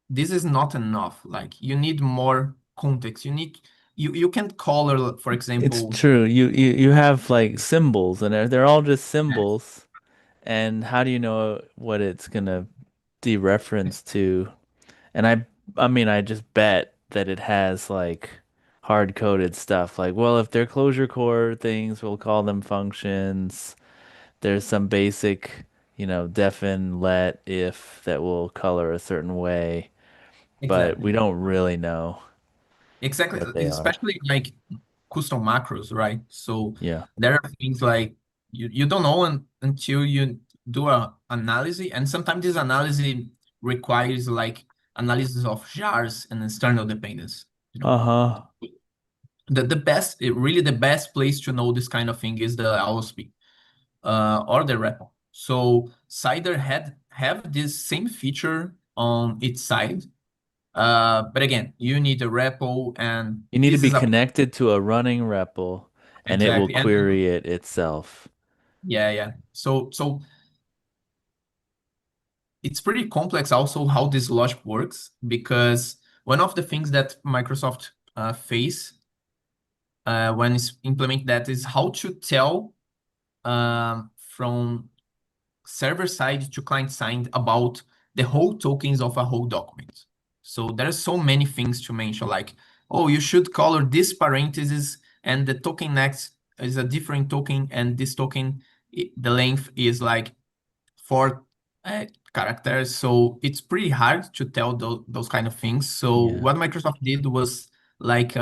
[SPEAKER 1] this is not enough. Like you need more context. You can't color, for
[SPEAKER 3] It's
[SPEAKER 1] example.
[SPEAKER 3] true. You have like symbols and they're all just
[SPEAKER 1] Yes,
[SPEAKER 3] symbols. And how do you know what it's gonna dereference to? And I mean I just bet that it has like hard coded stuff. Like, well, if they're closure core things, we'll call them functions. There's some basic, def in, let, if that will color a certain way, but
[SPEAKER 1] exactly.
[SPEAKER 3] we don't really know
[SPEAKER 1] Exactly.
[SPEAKER 3] what they are.
[SPEAKER 1] Especially like custom macros, right? So
[SPEAKER 3] Yeah.
[SPEAKER 1] there are things like you don't know until you do a analysis, and sometimes this analysis requires like analysis of jars and external dependence. You know,
[SPEAKER 3] Uh-huh.
[SPEAKER 1] the best, really the best place to know this kind of thing is the LSP or the REPL. So Cider have this same feature on its side, but again, you need a REPL, and
[SPEAKER 3] You need to
[SPEAKER 1] this
[SPEAKER 3] be
[SPEAKER 1] is a
[SPEAKER 3] connected to a running REPL and it will
[SPEAKER 1] exactly, and
[SPEAKER 3] query it itself.
[SPEAKER 1] yeah. So it's pretty complex also how this logic works because one of the things that Microsoft face when it's implement that is how to tell from server side to client side about the whole tokens of a whole document. So there are so many things to mention, like, oh, you should color this parenthesis and the token next is a different token, and this token, the length is like 4 characters. So it's pretty hard to tell those kind of things. So
[SPEAKER 3] Yeah.
[SPEAKER 1] what Microsoft did was like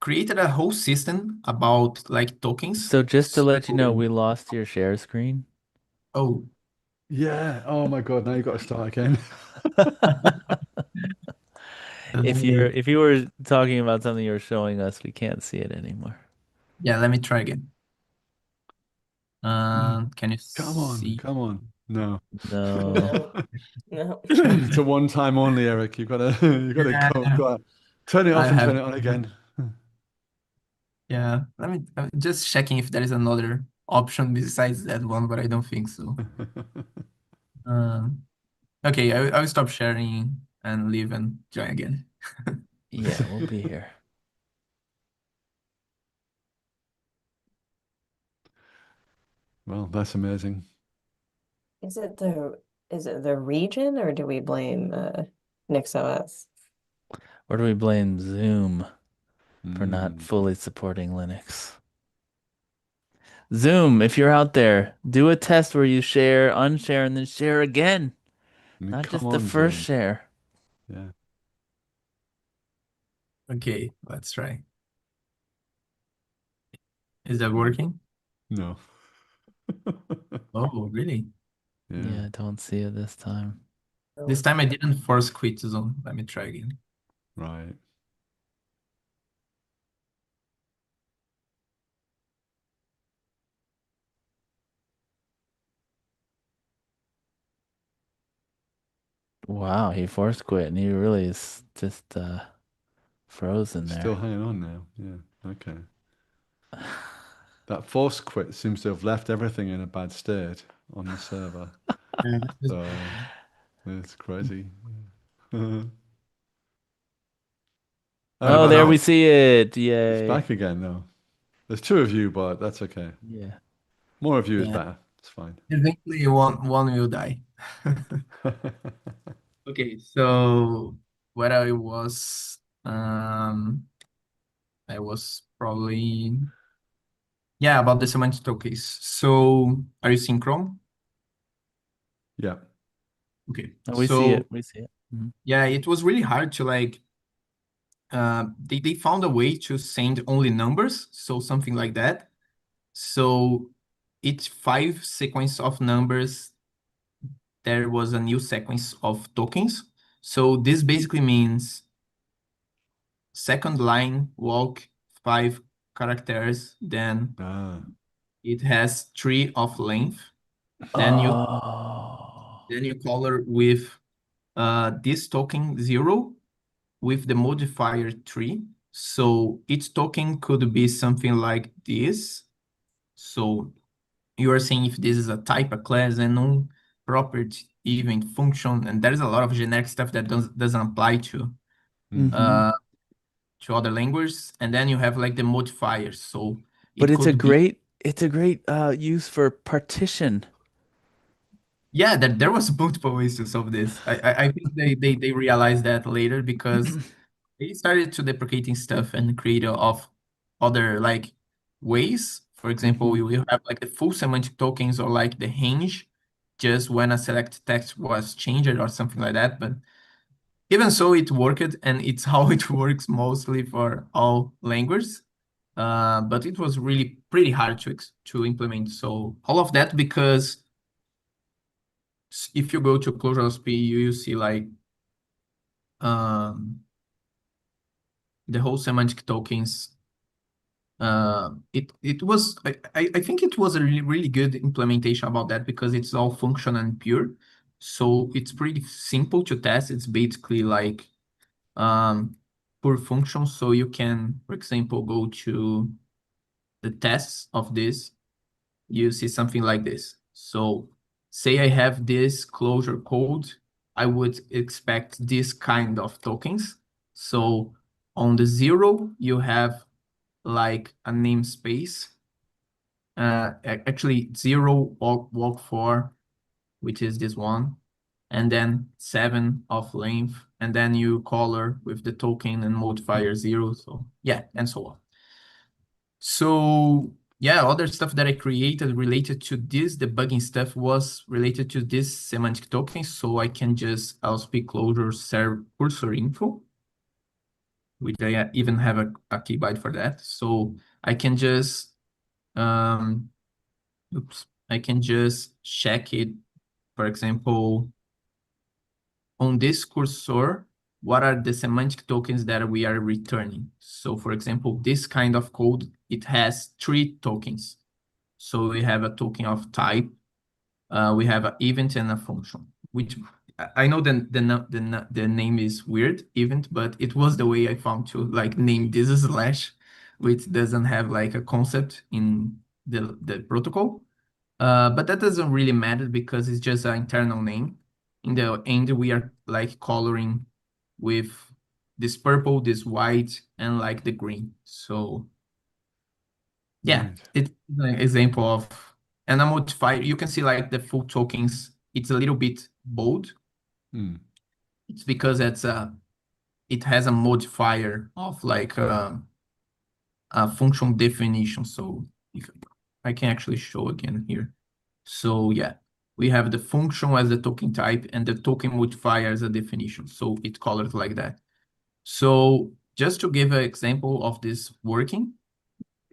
[SPEAKER 1] created a whole system about like tokens.
[SPEAKER 3] So just to let you know,
[SPEAKER 1] So,
[SPEAKER 3] we lost your share screen.
[SPEAKER 1] oh,
[SPEAKER 4] Yeah. Oh my God. Now you got to start again.
[SPEAKER 1] let me,
[SPEAKER 3] If you were talking about something you were showing us, we can't see it anymore.
[SPEAKER 1] yeah, let me try again. Can you
[SPEAKER 4] Come on.
[SPEAKER 1] see?
[SPEAKER 4] Come on. No.
[SPEAKER 3] No.
[SPEAKER 2] No, no.
[SPEAKER 4] It's a one time only, Eric. You gotta you gotta
[SPEAKER 1] Yeah,
[SPEAKER 4] go out. Turn it
[SPEAKER 1] I
[SPEAKER 4] off and
[SPEAKER 1] have.
[SPEAKER 4] turn it on again.
[SPEAKER 1] Yeah, I'm just checking if there is another option besides that one, but I don't think so. Um, okay, I'll stop sharing and leave and join again.
[SPEAKER 3] Yeah, we'll be here.
[SPEAKER 4] Well, that's amazing.
[SPEAKER 2] Is it the region, or do we blame NixOS?
[SPEAKER 3] Or do we blame Zoom for not
[SPEAKER 4] Mm.
[SPEAKER 3] fully supporting Linux? Zoom, if you're out there, do a test where you share, unshare, and then share again. Not
[SPEAKER 4] Come
[SPEAKER 3] just the
[SPEAKER 4] on,
[SPEAKER 3] first
[SPEAKER 4] Zoom.
[SPEAKER 3] share.
[SPEAKER 4] Yeah.
[SPEAKER 1] Okay, let's try. Is that working?
[SPEAKER 4] No.
[SPEAKER 1] Oh, really?
[SPEAKER 4] Yeah.
[SPEAKER 3] Yeah, I don't see it this time.
[SPEAKER 1] This time I didn't force quit Zoom. Let me try again.
[SPEAKER 4] Right.
[SPEAKER 3] Wow, he force quit and he really is just frozen
[SPEAKER 4] Still
[SPEAKER 3] there.
[SPEAKER 4] hanging on now. Yeah. Okay. That force quit seems to have left everything in a bad state on the server.
[SPEAKER 1] Yeah.
[SPEAKER 4] So it's crazy.
[SPEAKER 1] What
[SPEAKER 3] Oh,
[SPEAKER 1] about
[SPEAKER 3] there we
[SPEAKER 1] now?
[SPEAKER 3] see it.
[SPEAKER 4] It's
[SPEAKER 3] Yay.
[SPEAKER 4] back again though. There's two of you, but that's okay.
[SPEAKER 3] Yeah.
[SPEAKER 4] More of you is
[SPEAKER 1] Yeah,
[SPEAKER 4] better. It's fine.
[SPEAKER 1] eventually one will die. Okay, so what I was probably, yeah, about the semantic tokens. So are you seeing Chrome?
[SPEAKER 4] Yeah.
[SPEAKER 1] Okay,
[SPEAKER 3] Oh, we see it.
[SPEAKER 1] so
[SPEAKER 3] We see it. Mhm.
[SPEAKER 1] yeah, it was really hard to like they found a way to send only numbers, so something like that. So each 5 sequence of numbers, there was a new sequence of tokens. So this basically means second line walk 5 characters, then
[SPEAKER 4] Ah.
[SPEAKER 1] it has 3 of length. Then you
[SPEAKER 3] Oh.
[SPEAKER 1] then you color with this token 0 with the modifier 3. So each token could be something like this. So you are saying if this is a type, a class, and non property, event, function, and there's a lot of generic stuff that doesn't apply
[SPEAKER 4] Mm-hmm.
[SPEAKER 3] Mm-hmm.
[SPEAKER 1] uh, to other languages. And then you have like the modifiers. So
[SPEAKER 3] But
[SPEAKER 1] it could be,
[SPEAKER 3] it's a great use for partition.
[SPEAKER 1] yeah, there was multiple ways to solve this. I think they realized that later because they started to deprecating stuff and create of other like ways. For example,
[SPEAKER 3] Mm-hmm.
[SPEAKER 1] we will have like the full semantic tokens or like the range just when a select text was changed or something like that. But even so, it worked, and it's how it works mostly for all languages. But it was really pretty hard to implement. So all of that because if you go to Clojure LSP, you see like um, the whole semantic tokens. It was I think it was a really good implementation about that because it's all function and pure. So it's pretty simple to test. It's basically like pure function. So you can, for example, go to the tests of this. You see something like this. So say I have this Clojure code, I would expect this kind of tokens. So on the 0, you have like a namespace. Actually 0 walk 4, which is this one. and then 7 of length, and then you color with the token and modifier 0. So yeah, and so on. So yeah, other stuff that I created related to this debugging stuff was related to this semantic token. So I can just LSP Clojure serve cursor info, which I even have a keybind for that. So I can just I can just check it, for example, on this cursor, what are the semantic tokens that we are returning? So for example, this kind of code, it has 3 tokens. So we have a token of type, we have an event and a function, which I know the name is weird, event, but it was the way I found to like name this slash, which doesn't have like a concept in the protocol. But that doesn't really matter because it's just an internal name. In the end, we are like coloring with this purple, this white, and like the green. So yeah,
[SPEAKER 4] Right.
[SPEAKER 1] it's an example of and a modifier. You can see like the full tokens, it's a little bit bold.
[SPEAKER 4] Mm.
[SPEAKER 1] It's because it has a modifier of like a function definition. So if I can actually show again here. So yeah, we have the function as the token type and the token modifier as a definition. So it colored like that. So just to give an example of this working,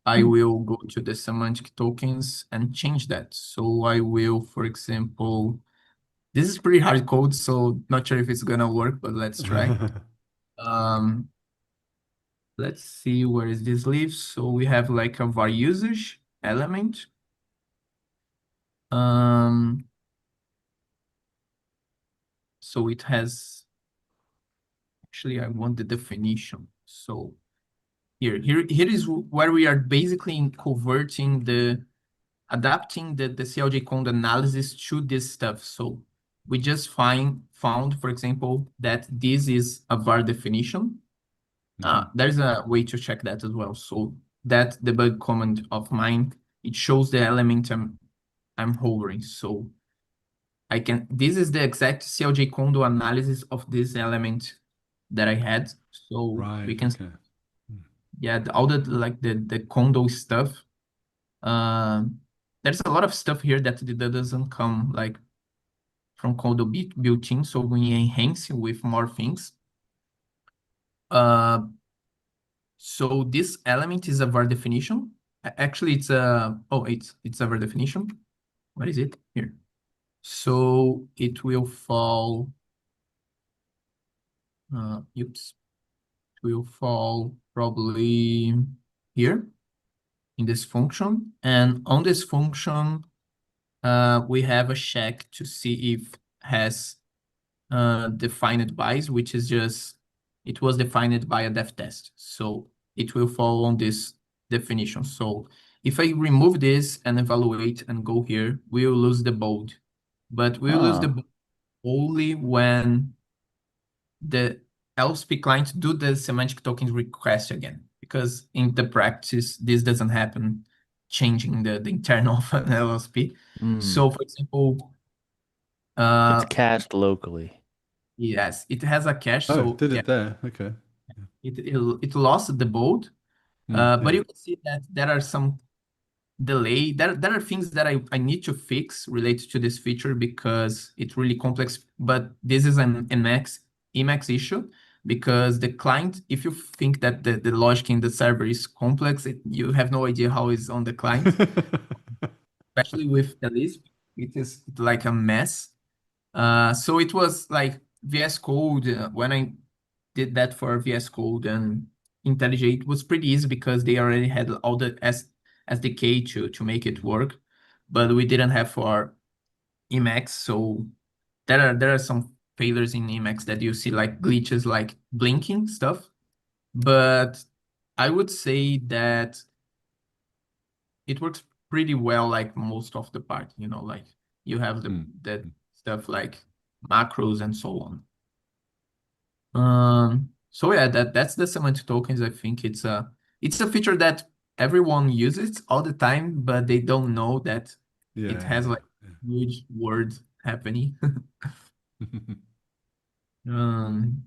[SPEAKER 1] I will go to the semantic tokens and change that. So I will, for example, this is pretty hard code, so not sure if it's gonna work, but let's try. Let's see where is this live. So we have like a var usage element. So it has, actually I want the definition. So here is where we are basically converting adapting the CLJ code analysis to this stuff. So we just found, for example, that this is a var definition. There's a way to check that as well. So that debug command of mine, it shows the element I'm hovering. So this is the exact CLJ condo analysis of this element that I had. So
[SPEAKER 4] Right.
[SPEAKER 1] we can,
[SPEAKER 4] Okay.
[SPEAKER 1] yeah, all the condo stuff. There's a lot of stuff here that doesn't come like from condo built in. So we enhance with more things. So this element is a var definition. Actually, it's a var definition. What is it here? So it will fall. Oops. It will fall probably here in this function, and on this function, we have a check to see if has defined by, which is just it was defined by a def test. So it will fall on this definition. So if I remove this and evaluate and go here, we will lose the bold. But we will lose the bold only when the LSP client do the semantic tokens request again. Because in the practice, this doesn't happen changing the internal of an LSP. So for example,
[SPEAKER 3] It's cached locally.
[SPEAKER 1] yes, it has a cache.
[SPEAKER 4] Oh,
[SPEAKER 1] So
[SPEAKER 4] did
[SPEAKER 1] yeah,
[SPEAKER 4] it there? Okay.
[SPEAKER 1] it lost the bold, but
[SPEAKER 4] Yeah.
[SPEAKER 1] you can see that there are some delay. There are things that I need to fix related to this feature because it's really complex. But this is an Emacs issue because the client, if you think that the logic in the server is complex, you have no idea how it's on the client, especially with the Lisp. It's like a mess. So it was like VS Code. When I did that for VS Code and IntelliJ, it was pretty easy because they already had all the SDK to make it work, but we didn't have for Emacs. So there are some failures in Emacs that you see like glitches, like blinking stuff. But I would say that it works pretty well, like most of the part. Like you have the stuff like macros and so on. So yeah, that's the semantic tokens. I think it's a feature that everyone uses all the time, but they don't know that it has like huge word happening. Um,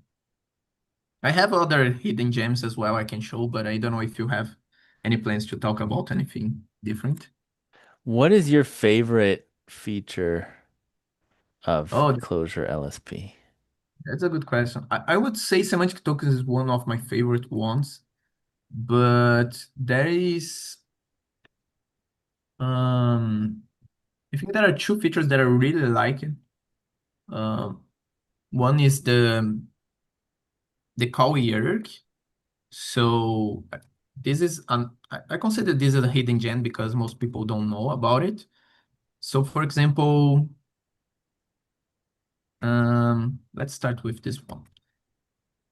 [SPEAKER 1] I have other hidden gems as well I can show, but I don't know if you have any plans to talk about anything different.
[SPEAKER 3] What is your favorite feature of
[SPEAKER 1] Oh,
[SPEAKER 3] Clojure LSP?
[SPEAKER 1] that's a good question. I would say semantic tokens is one of my favorite ones, but there is I think there are two features that I really like. Um, one is the call hierarchy. So this is I consider this as a hidden gem because most people don't know about it. So for example, let's start with this one.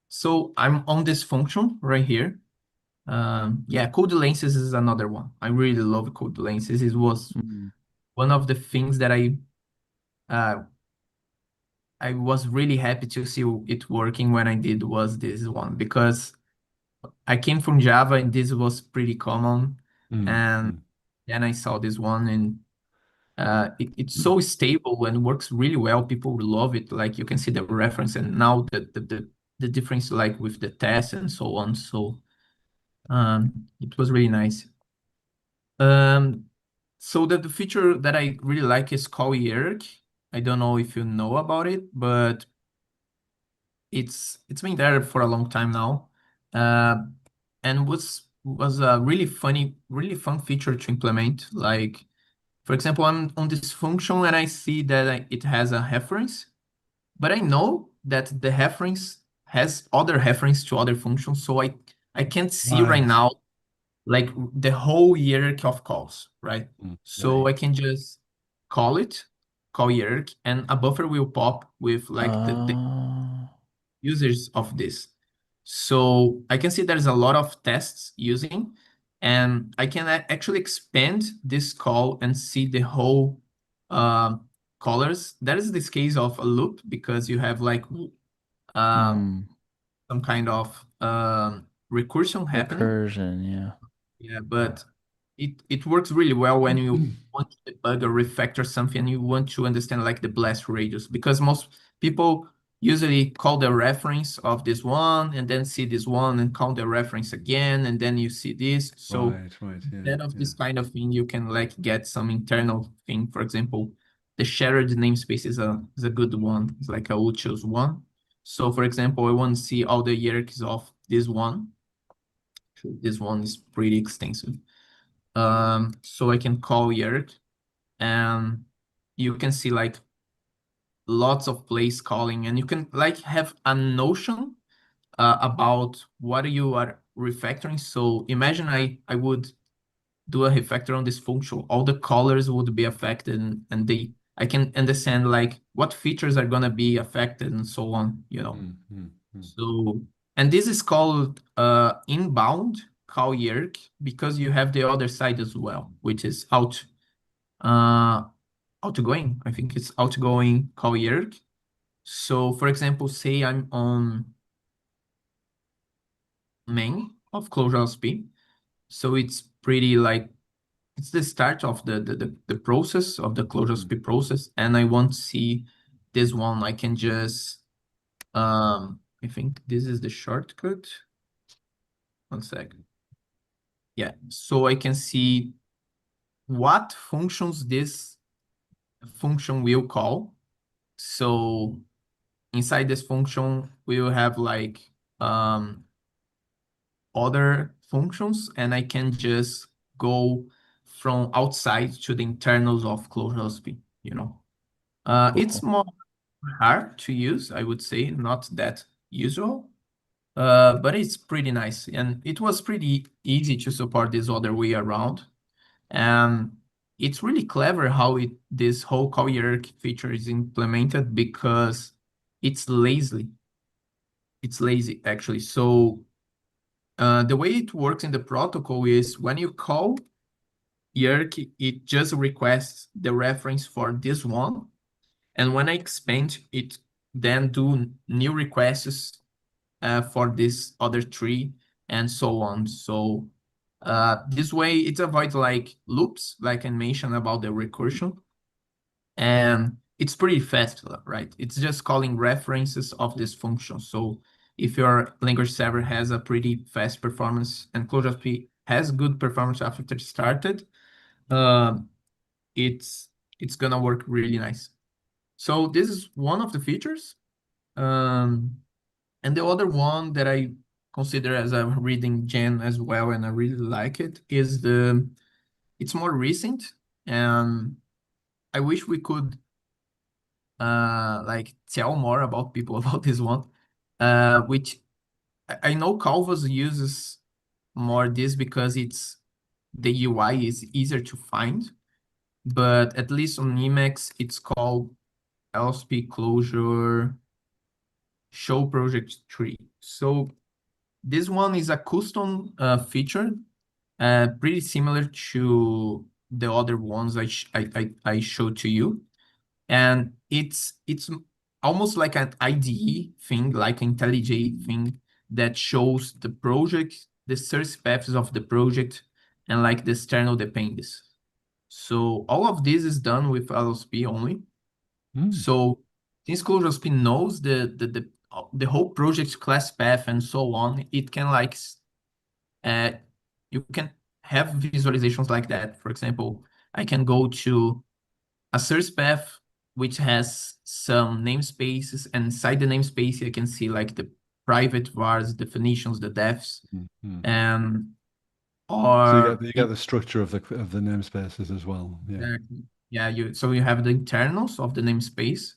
[SPEAKER 1] So I'm on this function right here. Yeah, code lenses is another one. I really love code lenses. It was
[SPEAKER 3] Mm.
[SPEAKER 1] one of the things that uh, I was really happy to see it working when I did was this one because I came from Java and this was pretty common. And then I saw this one and it's so stable and works really well. People love it. Like you can see the reference and now the difference like with the test and so on. So it was really nice. Um, so the feature that I really like is call hierarchy. I don't know if you know about it, but it's been there for a long time now, uh, and was a really fun feature to implement. Like, for example, I'm on this function and I see that it has a reference, but I know that the reference has other reference to other functions, so I can't see right
[SPEAKER 4] Right.
[SPEAKER 1] now like the whole hierarchy of calls, right? So
[SPEAKER 4] Right.
[SPEAKER 1] I can just call it, call hierarchy, and a buffer will pop with like the
[SPEAKER 3] Oh.
[SPEAKER 1] users of this. So I can see there's a lot of tests using, and I can actually expand this call and see the whole uh, callers. That is this case of a loop because you have like uh,
[SPEAKER 3] Mm.
[SPEAKER 1] some kind of recursion happening.
[SPEAKER 3] Recursion, yeah.
[SPEAKER 1] Yeah, but it works really well when you want to debug or refactor something and you want to understand like the blast radius because most people usually call the reference of this one and then see this one and call the reference again and then you see this. So
[SPEAKER 4] Right. Right. Yeah.
[SPEAKER 1] instead of
[SPEAKER 4] Yeah.
[SPEAKER 1] this kind of thing, you can like get some internal thing. For example, the shared namespace is a good one. It's like I would choose one. So for example, I want to see all the hierarchies of this one. This one is pretty extensive. So I can call Yerk and you can see like lots of place calling and you can like have a notion about what you are refactoring. So imagine I would do a refactor on this function, all the callers would be affected and I can understand like what features are gonna be affected and so on, you know. So, and this is called inbound call Yerk because you have the other side as well, which is uh, outgoing. I think it's outgoing call Yerk. So, for example, say I'm on main of Clojure LSP. So it's pretty like it's the start of the process of the Clojure LSP process, and I want to see this one. I can just I think this is the shortcut. One second. Yeah, so I can see what functions this function will call. So inside this function, we will have like other functions, and I can just go from outside to the internals of Clojure LSP, you know. It's
[SPEAKER 3] Cool.
[SPEAKER 1] more hard to use, I would say, not that usual. But it's pretty nice, and it was pretty easy to support this other way around. And it's really clever how this whole call hierarchy feature is implemented because it's lazy. It's lazy actually. So the way it works in the protocol is when you call hierarchy, it just requests the reference for this one. And when I expand, it then do new requests for this other tree and so on. So this way it avoids like loops, like I mentioned about the recursion. And it's pretty fast, right? It's just calling references of this function. So if your language server has a pretty fast performance and Clojure LSP has good performance after it started, um, it's gonna work really nice. So this is one of the features. And the other one that I consider as a reading gen as well, and I really like it, is it's more recent. And I wish we could like tell more about people about this one. Which I know Calvas uses more this because the UI is easier to find, but at least on Emacs it's called LSP Clojure Show Project Tree. So this one is a custom feature, pretty similar to the other ones I showed to you. And it's almost like an IDE thing, like an IntelliJ thing that shows the project, the source paths of the project, and like the external dependencies. So all of this is done with LSP only.
[SPEAKER 4] Mm.
[SPEAKER 1] So since Clojure LSP knows the whole project class path and so on, it can like you can have visualizations like that. For example, I can go to a source path which has some namespaces, and inside the namespace I can see like the private vars, definitions, the defs,
[SPEAKER 4] Mm.
[SPEAKER 1] and
[SPEAKER 4] So
[SPEAKER 1] or
[SPEAKER 4] you get the structure of the namespaces as well. Yeah.
[SPEAKER 1] exactly. Yeah, you have the internals of the namespace,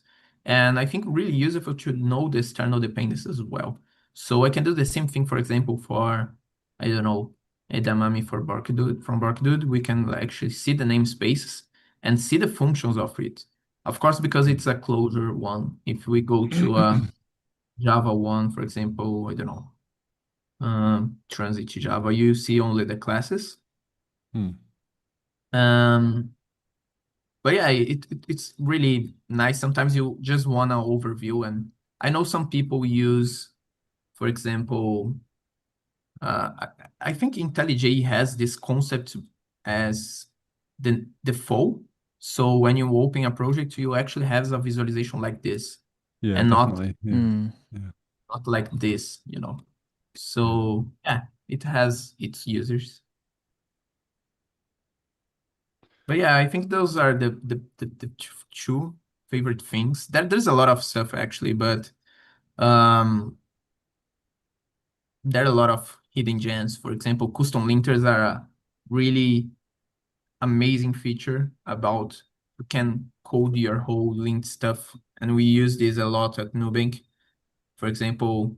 [SPEAKER 1] and I think really useful to know the external dependencies as well. So I can do the same thing, for example, for I don't know, edamame for Barkdude. From Barkdude, we can actually see the namespaces and see the functions of it. Of course, because it's a Clojure one. If we go to a Java one, for example, I don't know, transit Java, you see only the classes.
[SPEAKER 4] Mm.
[SPEAKER 1] Um, But yeah, it's really nice. Sometimes you just want an overview, and I know some people use, for example, I think IntelliJ has this concept as the default. So when you open a project, you actually have a visualization like this,
[SPEAKER 4] Yeah,
[SPEAKER 1] and
[SPEAKER 4] definitely. Yeah.
[SPEAKER 3] Mm.
[SPEAKER 4] Yeah.
[SPEAKER 1] not like this, you know.
[SPEAKER 4] Yeah.
[SPEAKER 1] So yeah, it has its users. But yeah, I think those are the two favorite things. There's a lot of stuff actually, but um, there are a lot of hidden gems. For example, custom linters are a really amazing feature about you can code your whole lint stuff, and we use this a lot at Nubank. For example,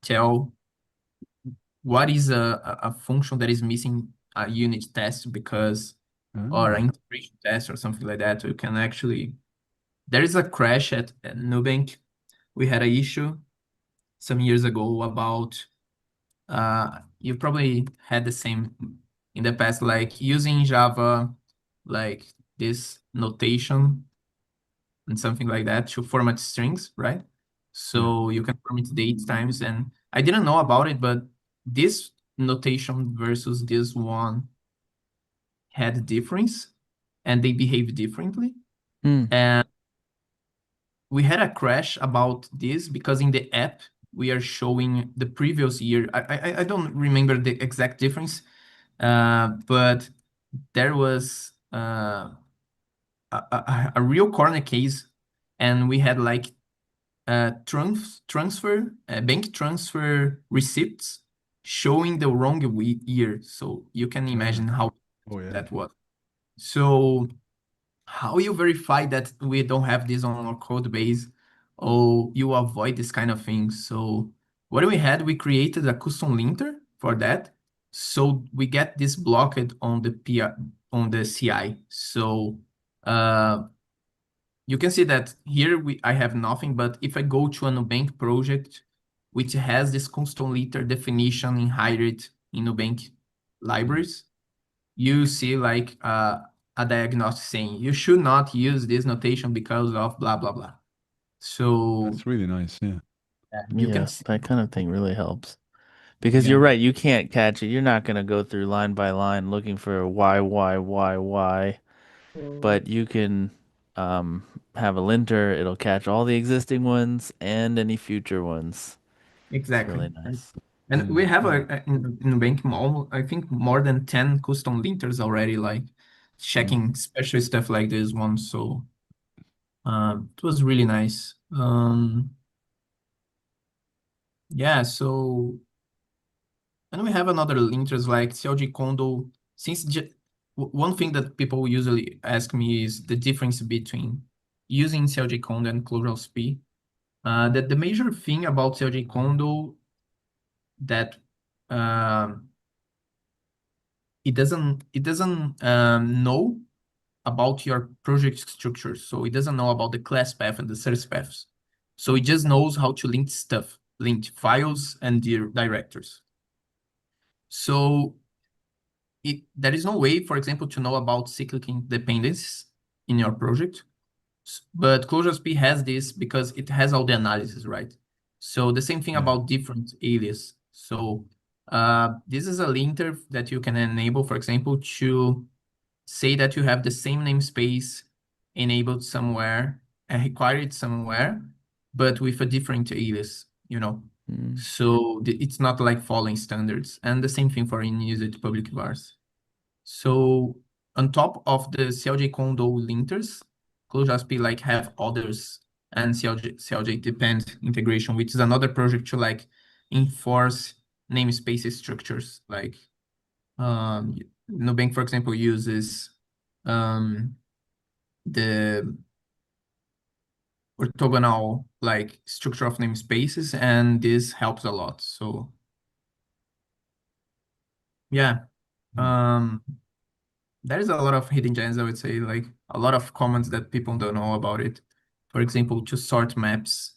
[SPEAKER 1] tell what is a function that is missing a unit test because or
[SPEAKER 4] Ah.
[SPEAKER 1] an integration test or something like that. You can actually there is a crash at Nubank. We had an issue some years ago about you probably had the same in the past, like using Java, like this notation and something like that to format strings, right?
[SPEAKER 4] Yeah.
[SPEAKER 1] So you can format date times, and I didn't know about it, but this notation versus this one had difference, and they behave differently.
[SPEAKER 3] Mm.
[SPEAKER 1] And we had a crash about this because in the app we are showing the previous year. I don't remember the exact difference, but there was a real corner case, and we had like bank transfer receipts showing the wrong year. So you can
[SPEAKER 4] Ah.
[SPEAKER 1] imagine how
[SPEAKER 4] Oh yeah.
[SPEAKER 1] that was. So how you verify that we don't have this on our code base, or you avoid this kind of things? So what we had, we created a custom linter for that. So we get this blocked on the on the CI. So uh, you can see that here I have nothing, but if I go to a Nubank project, which has this custom linter definition inherited in Nubank libraries, you see like a diagnostic saying you should not use this notation because of blah blah blah. So
[SPEAKER 4] That's really nice. Yeah.
[SPEAKER 1] you can
[SPEAKER 3] Yeah,
[SPEAKER 1] see.
[SPEAKER 3] that kind of thing really helps. Because you're
[SPEAKER 1] Yeah,
[SPEAKER 3] right, you can't catch it. You're not going to go through line by line looking for why, why.
[SPEAKER 2] Mm.
[SPEAKER 3] But you can have a linter, it'll catch all the existing ones and any future ones. It's
[SPEAKER 1] Exactly.
[SPEAKER 3] really nice.
[SPEAKER 1] And we have
[SPEAKER 4] Yeah.
[SPEAKER 1] in Bank I think more than 10 custom linters already, like checking special stuff like this one. So it was really nice. Yeah, so and we have another linters like CLG Condo. One thing that people usually ask me is the difference between using CLG Condo and Clojure LSP. That the major thing about CLG Condo that um, it doesn't know about your project structure. So it doesn't know about the class path and the source paths. So it just knows how to link stuff, link files and directors. So there is no way, for example, to know about cyclic dependencies in your project. But ClojureSP has this because it has all the analysis, right? So the same thing
[SPEAKER 4] Yeah.
[SPEAKER 1] about different alias. So this is a linter that you can enable, for example, to say that you have the same namespace enabled somewhere and required somewhere, but with a different alias, you know.
[SPEAKER 3] Mm.
[SPEAKER 1] So it's not like following standards. And the same thing for in-usage public vars. So on top of the CLJ Condo linters, ClojureSP like have others and CLJ depend integration, which is another project to like enforce namespace structures. Like Nubank, for example, uses the orthogonal like structure of namespaces, and this helps a lot. So yeah. Um There's a lot of hidden gems, I would say, like a lot of comments that people don't know about it. For example, to sort maps.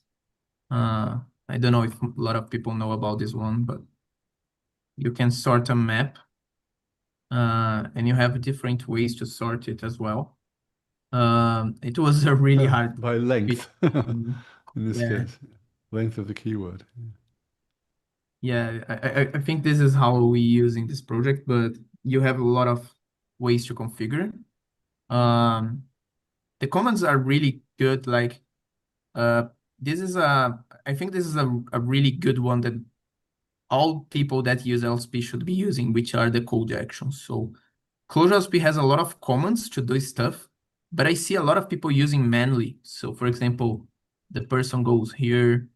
[SPEAKER 1] I don't know if a lot of people know about this one, but you can sort a map, and you have different ways to sort it as well. It was a really hard
[SPEAKER 4] By
[SPEAKER 1] bit
[SPEAKER 4] length,
[SPEAKER 1] for me.
[SPEAKER 4] in this
[SPEAKER 1] Yeah,
[SPEAKER 4] case, length of the keyword.
[SPEAKER 1] yeah. I think this is how we use in this project, but you have a lot of ways to configure. Um, the comments are really good, like this is I think this is a really good one that all people that use LSP should be using, which are the code actions. So Clojure LSP has a lot of commands to do stuff, but I see a lot of people using manually. So for example, the person goes here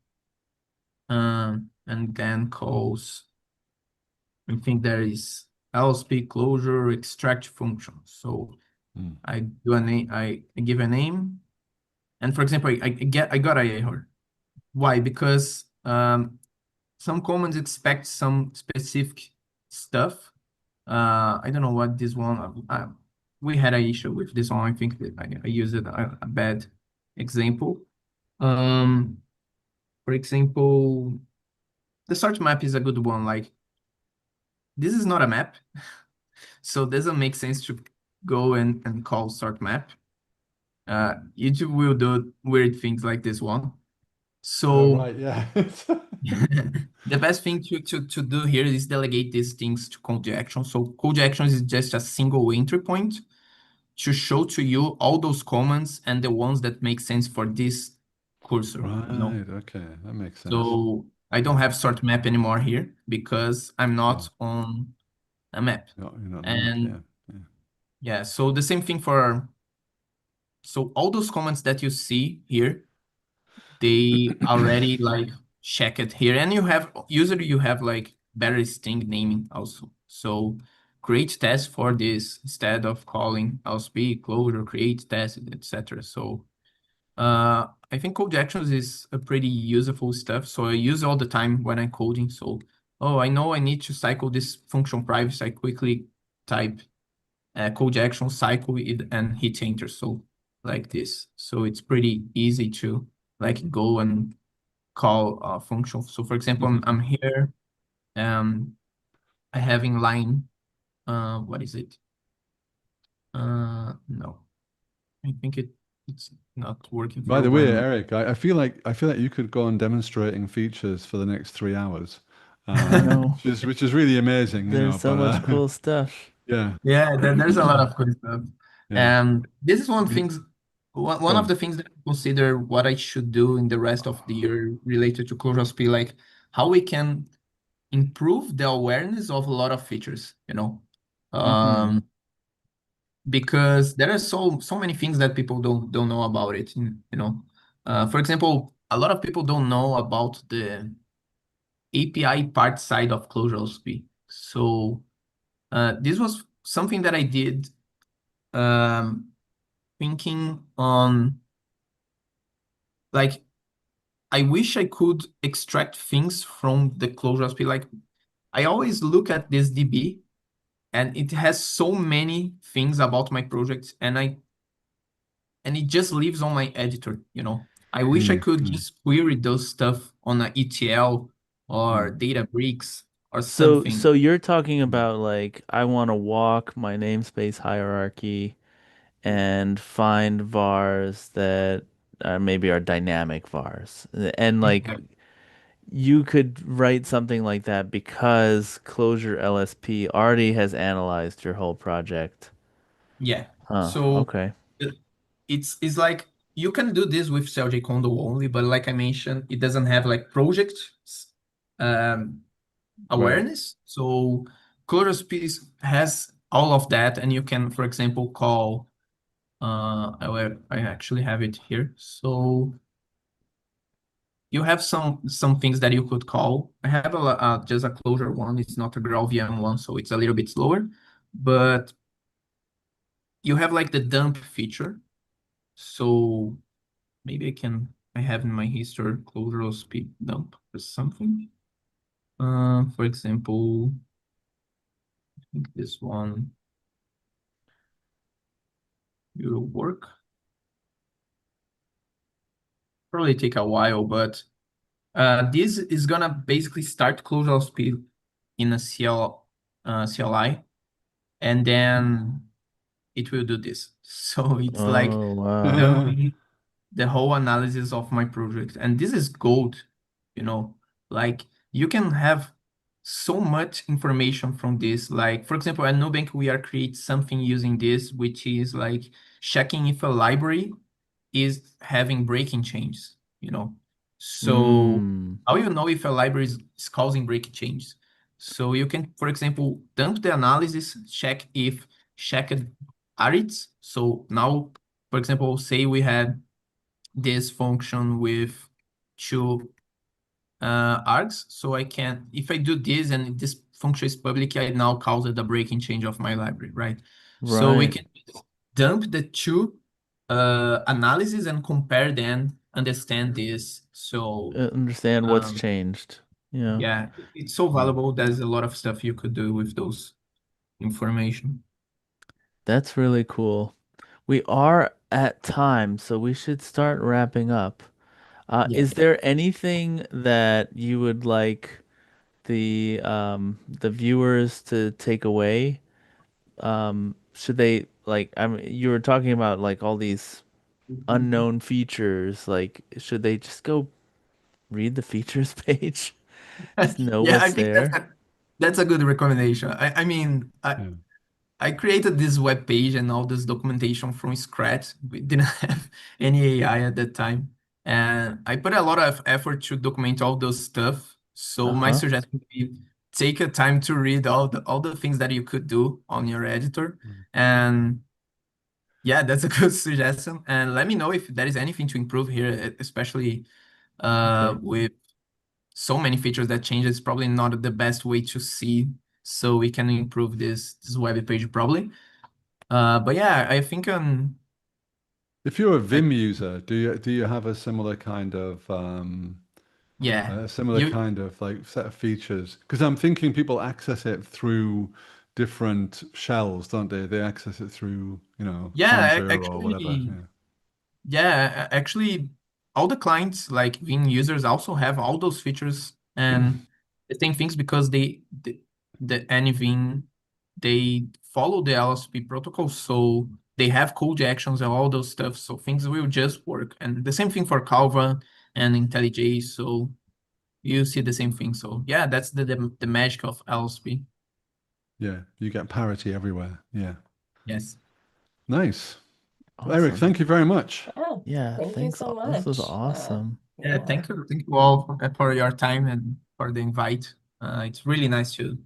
[SPEAKER 1] and then calls, I think there is LSP Clojure extract function. So I do a name, I give a name, and for example, I got a error. Why? Because some commands expect some specific stuff. I don't know what this one. We had an issue with this one. I think that I used a bad example. Um, for example, the sort map is a good one. Like this is not a map, so doesn't make sense to go and call sort map. YouTube will do weird things like this one.
[SPEAKER 4] Oh,
[SPEAKER 1] So
[SPEAKER 4] right, yeah.
[SPEAKER 1] the best thing to do here is delegate these things to code actions. So code actions is just a single entry point to show to you all those commands and the ones that make sense for this cursor, you know?
[SPEAKER 4] Right, okay, that makes sense.
[SPEAKER 1] So I don't have sort map anymore here because I'm not
[SPEAKER 4] Sure.
[SPEAKER 1] on a map.
[SPEAKER 4] You're not on the map,
[SPEAKER 1] And
[SPEAKER 4] yeah.
[SPEAKER 1] yeah, so the same thing so all those comments that you see here, they already like check it here, and usually you have like better string naming also. So create test for this instead of calling LSP Clojure create test, etc. So I think code actions is a pretty useful stuff. So I use all the time when I'm coding. So oh, I know I need to cycle this function privacy. I quickly type code action, cycle it, and hit enter. So like this. So it's pretty easy to like go and call a function. So for example, I'm here. I have in line. What is it? No, I think it's not working
[SPEAKER 4] By
[SPEAKER 1] for
[SPEAKER 4] the way,
[SPEAKER 1] when.
[SPEAKER 4] Eric, I feel like you could go on demonstrating features for the next 3 hours,
[SPEAKER 3] I know.
[SPEAKER 4] which is really amazing,
[SPEAKER 3] There's so
[SPEAKER 4] but
[SPEAKER 3] much cool stuff.
[SPEAKER 4] yeah.
[SPEAKER 1] Yeah, there's a lot of cool stuff.
[SPEAKER 4] Yeah.
[SPEAKER 1] This is one thing one
[SPEAKER 4] Go
[SPEAKER 1] of
[SPEAKER 4] on.
[SPEAKER 1] the things that I consider what I should do in the rest of the year related to Clojure LSP, like how we can improve the awareness of a lot of features, you know.
[SPEAKER 3] Mm-hmm.
[SPEAKER 1] Because there are so many things that people don't know about it, you know. For example, a lot of people don't know about the API part side of Clojure LSP. So this was something that I did um, thinking on like I wish I could extract things from the Clojure LSP. Like I always look at this DB and it has so many things about my project and it just lives on my editor, you know. I wish I
[SPEAKER 4] Mm,
[SPEAKER 1] could
[SPEAKER 4] mm,
[SPEAKER 1] just query those stuff on a ETL or
[SPEAKER 4] mm,
[SPEAKER 1] Databricks or
[SPEAKER 3] So,
[SPEAKER 1] something.
[SPEAKER 3] so you're talking
[SPEAKER 4] mm.
[SPEAKER 3] about like I want to walk my namespace hierarchy and find vars that maybe are dynamic vars. And like
[SPEAKER 1] Exactly.
[SPEAKER 3] you could write something like that because Clojure LSP already has analyzed your whole project.
[SPEAKER 1] Yeah.
[SPEAKER 3] Huh,
[SPEAKER 1] So
[SPEAKER 3] okay.
[SPEAKER 1] it- it's like you can do this with CLJ Condo only, but like I mentioned, it doesn't have like project um,
[SPEAKER 4] Right.
[SPEAKER 1] awareness. So Clojure has all of that, and you can, for example, call. I actually have it here. So you have some things that you could call. I have just a Clojure one. It's not a GraalVM one, so it's a little bit slower. But you have like the dump feature. So maybe I have in my history Clojure speed dump or something. For example, I think this one will work. Probably take a while, but this is gonna basically start Clojure speed in a CLI, and then it will do this. So it's like
[SPEAKER 3] Oh, wow.
[SPEAKER 1] dumping the whole analysis of my project. And this is gold, you know, like you can have so much information from this. Like, for example, at Nubank, we are creating something using this, which is like checking if a library is having breaking changes, you know. So
[SPEAKER 3] Mm,
[SPEAKER 1] how you know if a library is causing breaking changes? So you can, for example, dump the analysis, check if checked arits. So now, for example, say we had this function with two args. So I can, if I do this and this function is public, I now cause it a breaking change of my library, right? So we
[SPEAKER 3] right.
[SPEAKER 1] can dump the two analysis and compare them, understand this. So
[SPEAKER 3] Understand what's
[SPEAKER 1] um,
[SPEAKER 3] changed. Yeah.
[SPEAKER 1] yeah, it's so
[SPEAKER 4] Mm.
[SPEAKER 1] valuable. There's a lot of stuff you could do with those information.
[SPEAKER 3] That's really cool. We are at time, so we should start wrapping up.
[SPEAKER 1] Yeah.
[SPEAKER 3] Is there anything that you would like the viewers to take away? Should they like I mean you were talking about like all these unknown features, like should they just go read the features page? Just know
[SPEAKER 1] Yeah, I
[SPEAKER 3] what's
[SPEAKER 1] think
[SPEAKER 3] there?
[SPEAKER 1] that's a good recommendation. I mean,
[SPEAKER 4] Yeah.
[SPEAKER 1] I created this web page and all this documentation from scratch. We didn't have any AI at that time. And I put a lot of effort to document all those stuff. So my
[SPEAKER 3] Uh-huh.
[SPEAKER 1] suggestion would be take a time to read all the things that you could do on your editor.
[SPEAKER 4] Mm.
[SPEAKER 1] And yeah, that's a good suggestion. And let me know if there is anything to improve here, especially
[SPEAKER 3] Okay.
[SPEAKER 1] with so many features that change. It's probably not the best way to see. So we can improve this web page probably. But yeah, I think
[SPEAKER 4] If you're a
[SPEAKER 1] I,
[SPEAKER 4] Vim user, do you have
[SPEAKER 1] yeah,
[SPEAKER 4] a similar
[SPEAKER 1] you
[SPEAKER 4] kind of like set of features? Because I'm thinking people access it through different shells, don't they? They access it through,
[SPEAKER 1] yeah,
[SPEAKER 4] Conjure or whatever.
[SPEAKER 1] actually,
[SPEAKER 4] Yeah.
[SPEAKER 1] actually, all the clients like Vim users also have all those features and the same things because the NVim they follow the LSP protocol, so they have code actions and all those stuff, so things will just work. And the same thing for Calva and IntelliJ, so you see the same thing. So yeah, that's the magic of LSP.
[SPEAKER 4] Yeah, you get parity everywhere. Yeah.
[SPEAKER 1] Yes.
[SPEAKER 4] Nice. Eric,
[SPEAKER 3] Awesome.
[SPEAKER 4] thank you very much.
[SPEAKER 2] Yeah,
[SPEAKER 3] Yeah,
[SPEAKER 2] thank you
[SPEAKER 3] thanks.
[SPEAKER 2] so
[SPEAKER 3] This was
[SPEAKER 2] much.
[SPEAKER 3] awesome.
[SPEAKER 1] Yeah,
[SPEAKER 2] Yeah.
[SPEAKER 1] thank you all for your time and for the invite. It's really nice to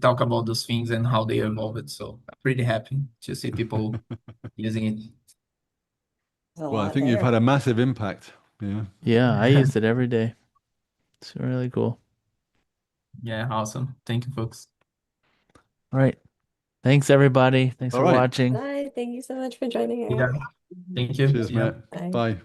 [SPEAKER 1] talk about those things and how they evolved. So I'm pretty happy to see people using it.
[SPEAKER 2] There's a
[SPEAKER 4] Well, I
[SPEAKER 2] lot
[SPEAKER 4] think you've
[SPEAKER 2] there.
[SPEAKER 4] had a massive impact. Yeah.
[SPEAKER 3] Yeah, I used it every day. It's really cool.
[SPEAKER 1] Yeah, awesome. Thank you, folks.
[SPEAKER 3] All right. Thanks, everybody. Thanks
[SPEAKER 4] All
[SPEAKER 3] for
[SPEAKER 4] right.
[SPEAKER 3] watching.
[SPEAKER 2] Bye. Thank you so much for joining
[SPEAKER 1] Yeah,
[SPEAKER 2] us.
[SPEAKER 1] thank you.
[SPEAKER 4] Cheers,
[SPEAKER 1] See ya.
[SPEAKER 4] Matt.
[SPEAKER 2] Bye.
[SPEAKER 4] Bye.